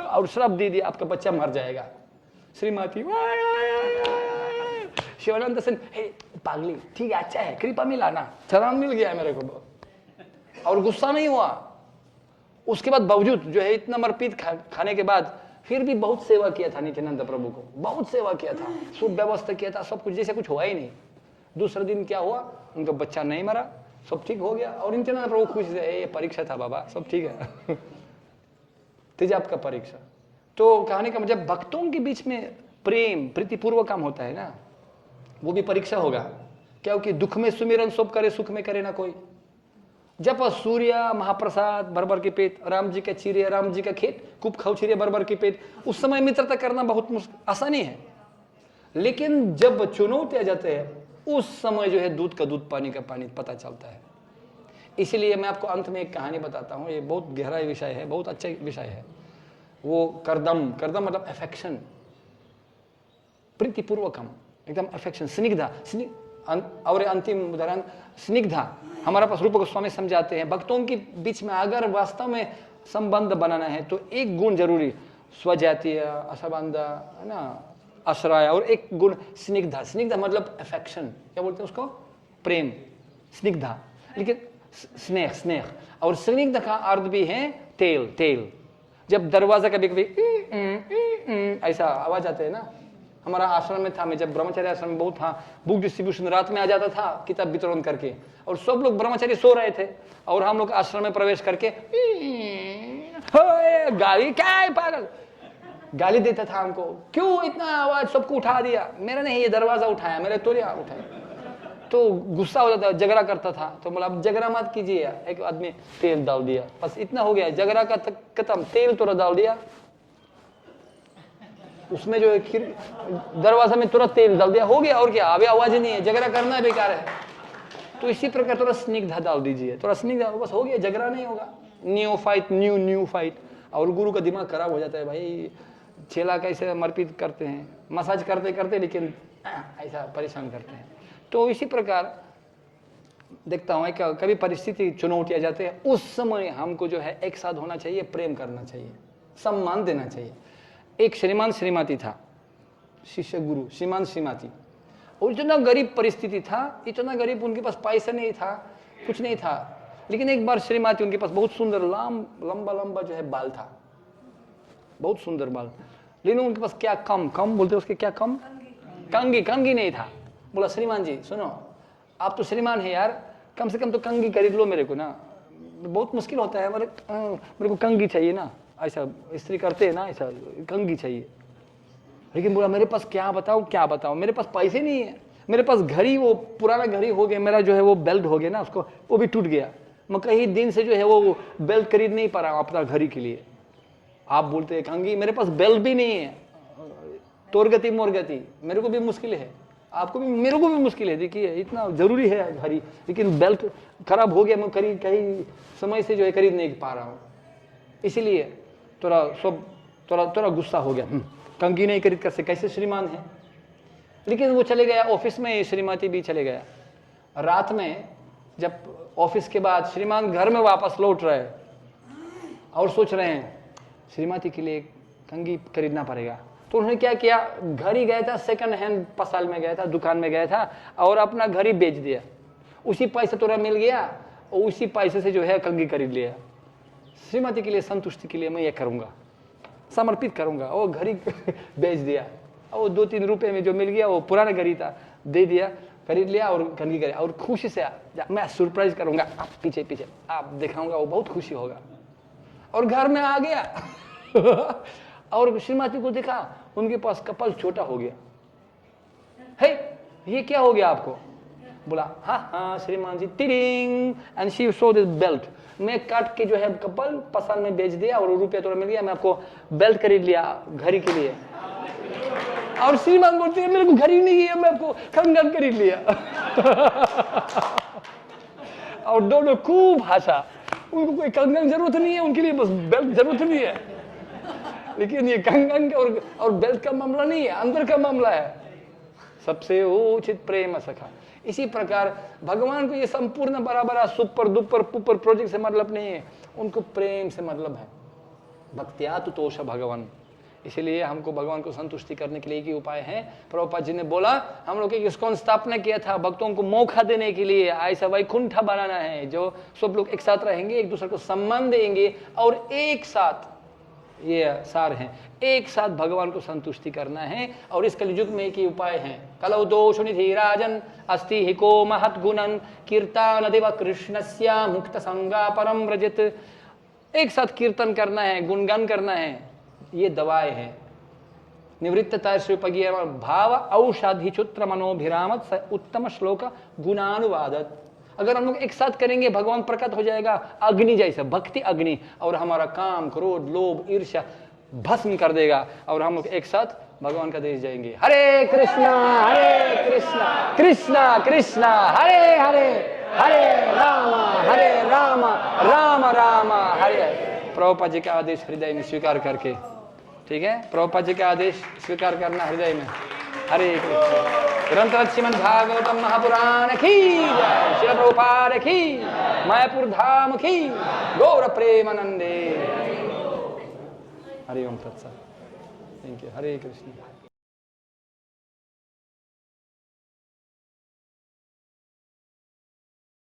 और श्राप दे दिया, आपका बच्चा मर जाएगा। श्रीमती शिवानंद सेन, हे पागली, ठीक है अच्छा है, कृपा मिला ना, चरण मिल गया मेरे को, और गुस्सा नहीं हुआ। उसके बाद बावजूद जो है इतना मरपीट खाने के बाद फिर भी बहुत सेवा किया था नित्यानंद प्रभु को, बहुत सेवा किया था, सुव्यवस्था किया था, सब कुछ जैसे कुछ हुआ ही नहीं। दूसरे दिन क्या हुआ, उनका बच्चा नहीं मरा, सब ठीक हो गया। और नित्यानंद प्रभु खुश थे, ये परीक्षा था बाबा, सब ठीक है। तेजाब का परीक्षा। तो कहने का मतलब भक्तों के बीच में प्रेम प्रीतिपूर्वक काम होता है ना, वो भी परीक्षा होगा। क्योंकि दुख में सुमिरन सब करे, सुख में करे ना कोई। जब सूर्य महाप्रसाद बरबर के पेट, राम जी का चिड़िया राम जी का खेत, खूब खाओ चिड़िया बरबर के पेट, उस समय मित्रता करना बहुत आसानी है। लेकिन जब चुनौती आ जाते हैं उस समय जो है दूध का दूध पानी का पानी पता चलता है। इसलिए मैं आपको अंत में एक कहानी बताता हूँ, ये बहुत गहरा विषय है, बहुत अच्छा विषय है। वो करदम, करदम मतलब अफेक्शन, प्रीतिपूर्वकम, एकदम अफेक्शन, स्निग्धा। और अंतिम उदाहरण स्निग्धा, हमारे पास रूप गोस्वामी समझाते हैं भक्तों के बीच में अगर वास्तव में संबंध बनाना है तो एक गुण जरूरी, स्वजातीय, असंबंध, है ना, आश्रय, और एक गुण स्निग्धा। स्निग्धा मतलब अफेक्शन, क्या बोलते हैं उसको, प्रेम, स्निग्धा। लेकिन स्नेह, स्नेह, और स्निग्ध का अर्थ भी है तेल, तेल। जब दरवाजा कभी कभी ऐसा आवाज आते है ना, हमारा आश्रम में था, मैं जब ब्रह्मचार्य आश्रम में बहुत था, बुक डिस्ट्रीब्यूशन रात में आ जाता था किताब वितरण करके, और सब लोग ब्रह्मचारी सो रहे थे और हम लोग आश्रम में प्रवेश करके गाली, क्या है पागल, गाली देता था हमको, क्यों इतना आवाज सबको उठा दिया। मेरा नहीं, ये दरवाजा उठाया, मेरे तो नहीं उठाया। तो गुस्सा हो जाता, झगड़ा करता था। तो बोला अब झगड़ा मत कीजिए। एक आदमी तेल डाल दिया, बस इतना हो गया, झगड़ा का खत्म, तेल थोड़ा डाल दिया, उसमें जो है दरवाजा में तुरंत तेल डाल दिया, हो गया, और क्या, अभी आवाज ही नहीं है, झगड़ा करना बेकार है। तो इसी प्रकार थोड़ा स्निग्धा डाल दीजिए, थोड़ा स्निग्धा, बस हो गया, झगड़ा नहीं होगा। New fight. और गुरु का दिमाग खराब हो जाता है, भाई चेला कैसे मरपीट करते हैं, मसाज करते करते, लेकिन ऐसा परेशान करते हैं। तो इसी प्रकार देखता हूँ कि कभी परिस्थिति चुनौतियाँ जाते हैं, उस समय हमको जो है एक साथ होना चाहिए, प्रेम करना चाहिए, सम्मान देना चाहिए। एक श्रीमान श्रीमती था, शिष्य गुरु श्रीमान श्रीमती, और इतना गरीब परिस्थिति था, इतना गरीब, उनके पास पैसा नहीं था, कुछ नहीं था। लेकिन एक बार श्रीमती, उनके पास बहुत सुंदर लंबा लंबा जो है बाल था, बहुत सुंदर बाल, लेकिन उनके पास क्या कम बोलते उसके, क्या कम, कंगी नहीं था। बोला श्रीमान जी सुनो, आप तो श्रीमान है यार, कम से कम तो कंगी खरीद लो मेरे को ना, बहुत मुश्किल होता है, मेरे को कंगी चाहिए ना, ऐसा स्त्री करते हैं ना, ऐसा कंगी चाहिए। लेकिन बोला मेरे पास क्या बताऊं, मेरे पास पैसे नहीं है, मेरे पास घड़ी, वो पुराना घड़ी हो गया, मेरा जो है वो बेल्ट हो गया ना, उसको वो भी टूट गया, मैं कई दिन से जो है वो बेल्ट खरीद नहीं पा रहा हूँ अपना घड़ी के लिए। आप बोलते हैं कंगी, मेरे पास बेल्ट भी नहीं है, तोरगति मोरगति, मेरे को भी मुश्किल है, आपको भी, मेरे को भी मुश्किल है। देखिए इतना जरूरी है घड़ी, लेकिन बेल्ट खराब हो गया, मैं कई समय से जो है खरीद नहीं पा रहा हूँ, इसीलिए थोड़ा गुस्सा हो गया, कंगी नहीं खरीद कर से कैसे श्रीमान है। लेकिन वो चले गया ऑफिस में, श्रीमती भी चले गया। रात में जब ऑफिस के बाद श्रीमान घर में वापस लौट रहे और सोच रहे हैं श्रीमती के लिए कंगी खरीदना पड़ेगा, तो उन्होंने क्या किया, घर ही गया था, सेकंड हैंड पसाल में गया था, दुकान में गया था, और अपना घर ही बेच दिया। उसी पैसे थोड़ा मिल गया, और उसी पैसे से जो है कंगी खरीद लिया। श्रीमती के लिए संतुष्टि के लिए मैं ये करूंगा, समर्पित करूंगा, और घर ही बेच दिया, और 2-3 रुपए में जो मिल गया वो पुराना घड़ी था, दे दिया, खरीद लिया और कंगी करे, और खुशी से मैं सरप्राइज करूंगा, आप पीछे आप दिखाऊंगा, वो बहुत खुशी होगा। और घर में आ गया और श्रीमती को देखा, उनके पास कपाल छोटा हो गया। हे, ये क्या हो गया आपको? बोला हाँ श्रीमान जी, टिरिंग, and she show this belt, मैं काट के जो है कपाल पसंद में बेच दिया, और रुपया थोड़ा मिल गया, मैं आपको बेल्ट खरीद लिया घड़ी के लिए। और श्रीमान बोलते हैं मेरे को घड़ी नहीं है, मैं आपको कंगन खरीद लिया। और दोनों खूब हंसा, उनको कोई कंगन जरूरत नहीं है, उनके लिए बस बेल्ट जरूरत नहीं है। लेकिन ये कंगन और बेल्ट का मामला नहीं है, अंदर का मामला है। सबसे उचित प्रेम सखा। इसी प्रकार भगवान को ये संपूर्ण बराबर सुपर दुपर पुपर प्रोजेक्ट से मतलब नहीं है, उनको प्रेम से मतलब है। भक्त्या तुतोष भगवान। इसीलिए हमको भगवान को संतुष्टि करने के लिए एक ही उपाय है। प्रभुपाद जी ने बोला हम लोग इसको स्थापना किया था भक्तों को मौका देने के लिए, ऐसा वैकुंठ बनाना है जो सब लोग एक साथ रहेंगे, एक दूसरे को सम्मान देंगे, और एक साथ, ये सार है, एक साथ भगवान को संतुष्टि करना है। और इस कलयुग में एक ही उपाय है। कलौ दोष निधि राजन अस्ति हि को महत् गुणन कीर्तन देव कृष्णस्य मुक्त संगा परम व्रजित। एक साथ कीर्तन करना है, गुणगान करना है, ये दवाएं हैं। निवृत्तता श्रीपगीय भाव औषधि चुत्र मनोभिरामत स उत्तम श्लोक गुणानुवादत। अगर हम लोग एक साथ करेंगे भगवान प्रकट हो जाएगा अग्नि जैसा, भक्ति अग्नि, और हमारा काम क्रोध लोभ ईर्ष्या भस्म कर देगा, और हम लोग एक साथ भगवान का देश जाएंगे। हरे कृष्णा कृष्णा कृष्णा हरे हरे, हरे राम राम राम हरे हरे। प्रभुपाद जी का आदेश हृदय में स्वीकार करके, ठीक है, प्रभुपाद जी का आदेश स्वीकार करना हृदय में। हरे कृष्ण। ग्रंथ श्रीमद् भागवतम महापुराण की जय, श्रील प्रभुपाद की, मायापुर धाम की, गौर प्रेमानंदे। हरि ओम तत्सत। Thank you. हरे कृष्ण।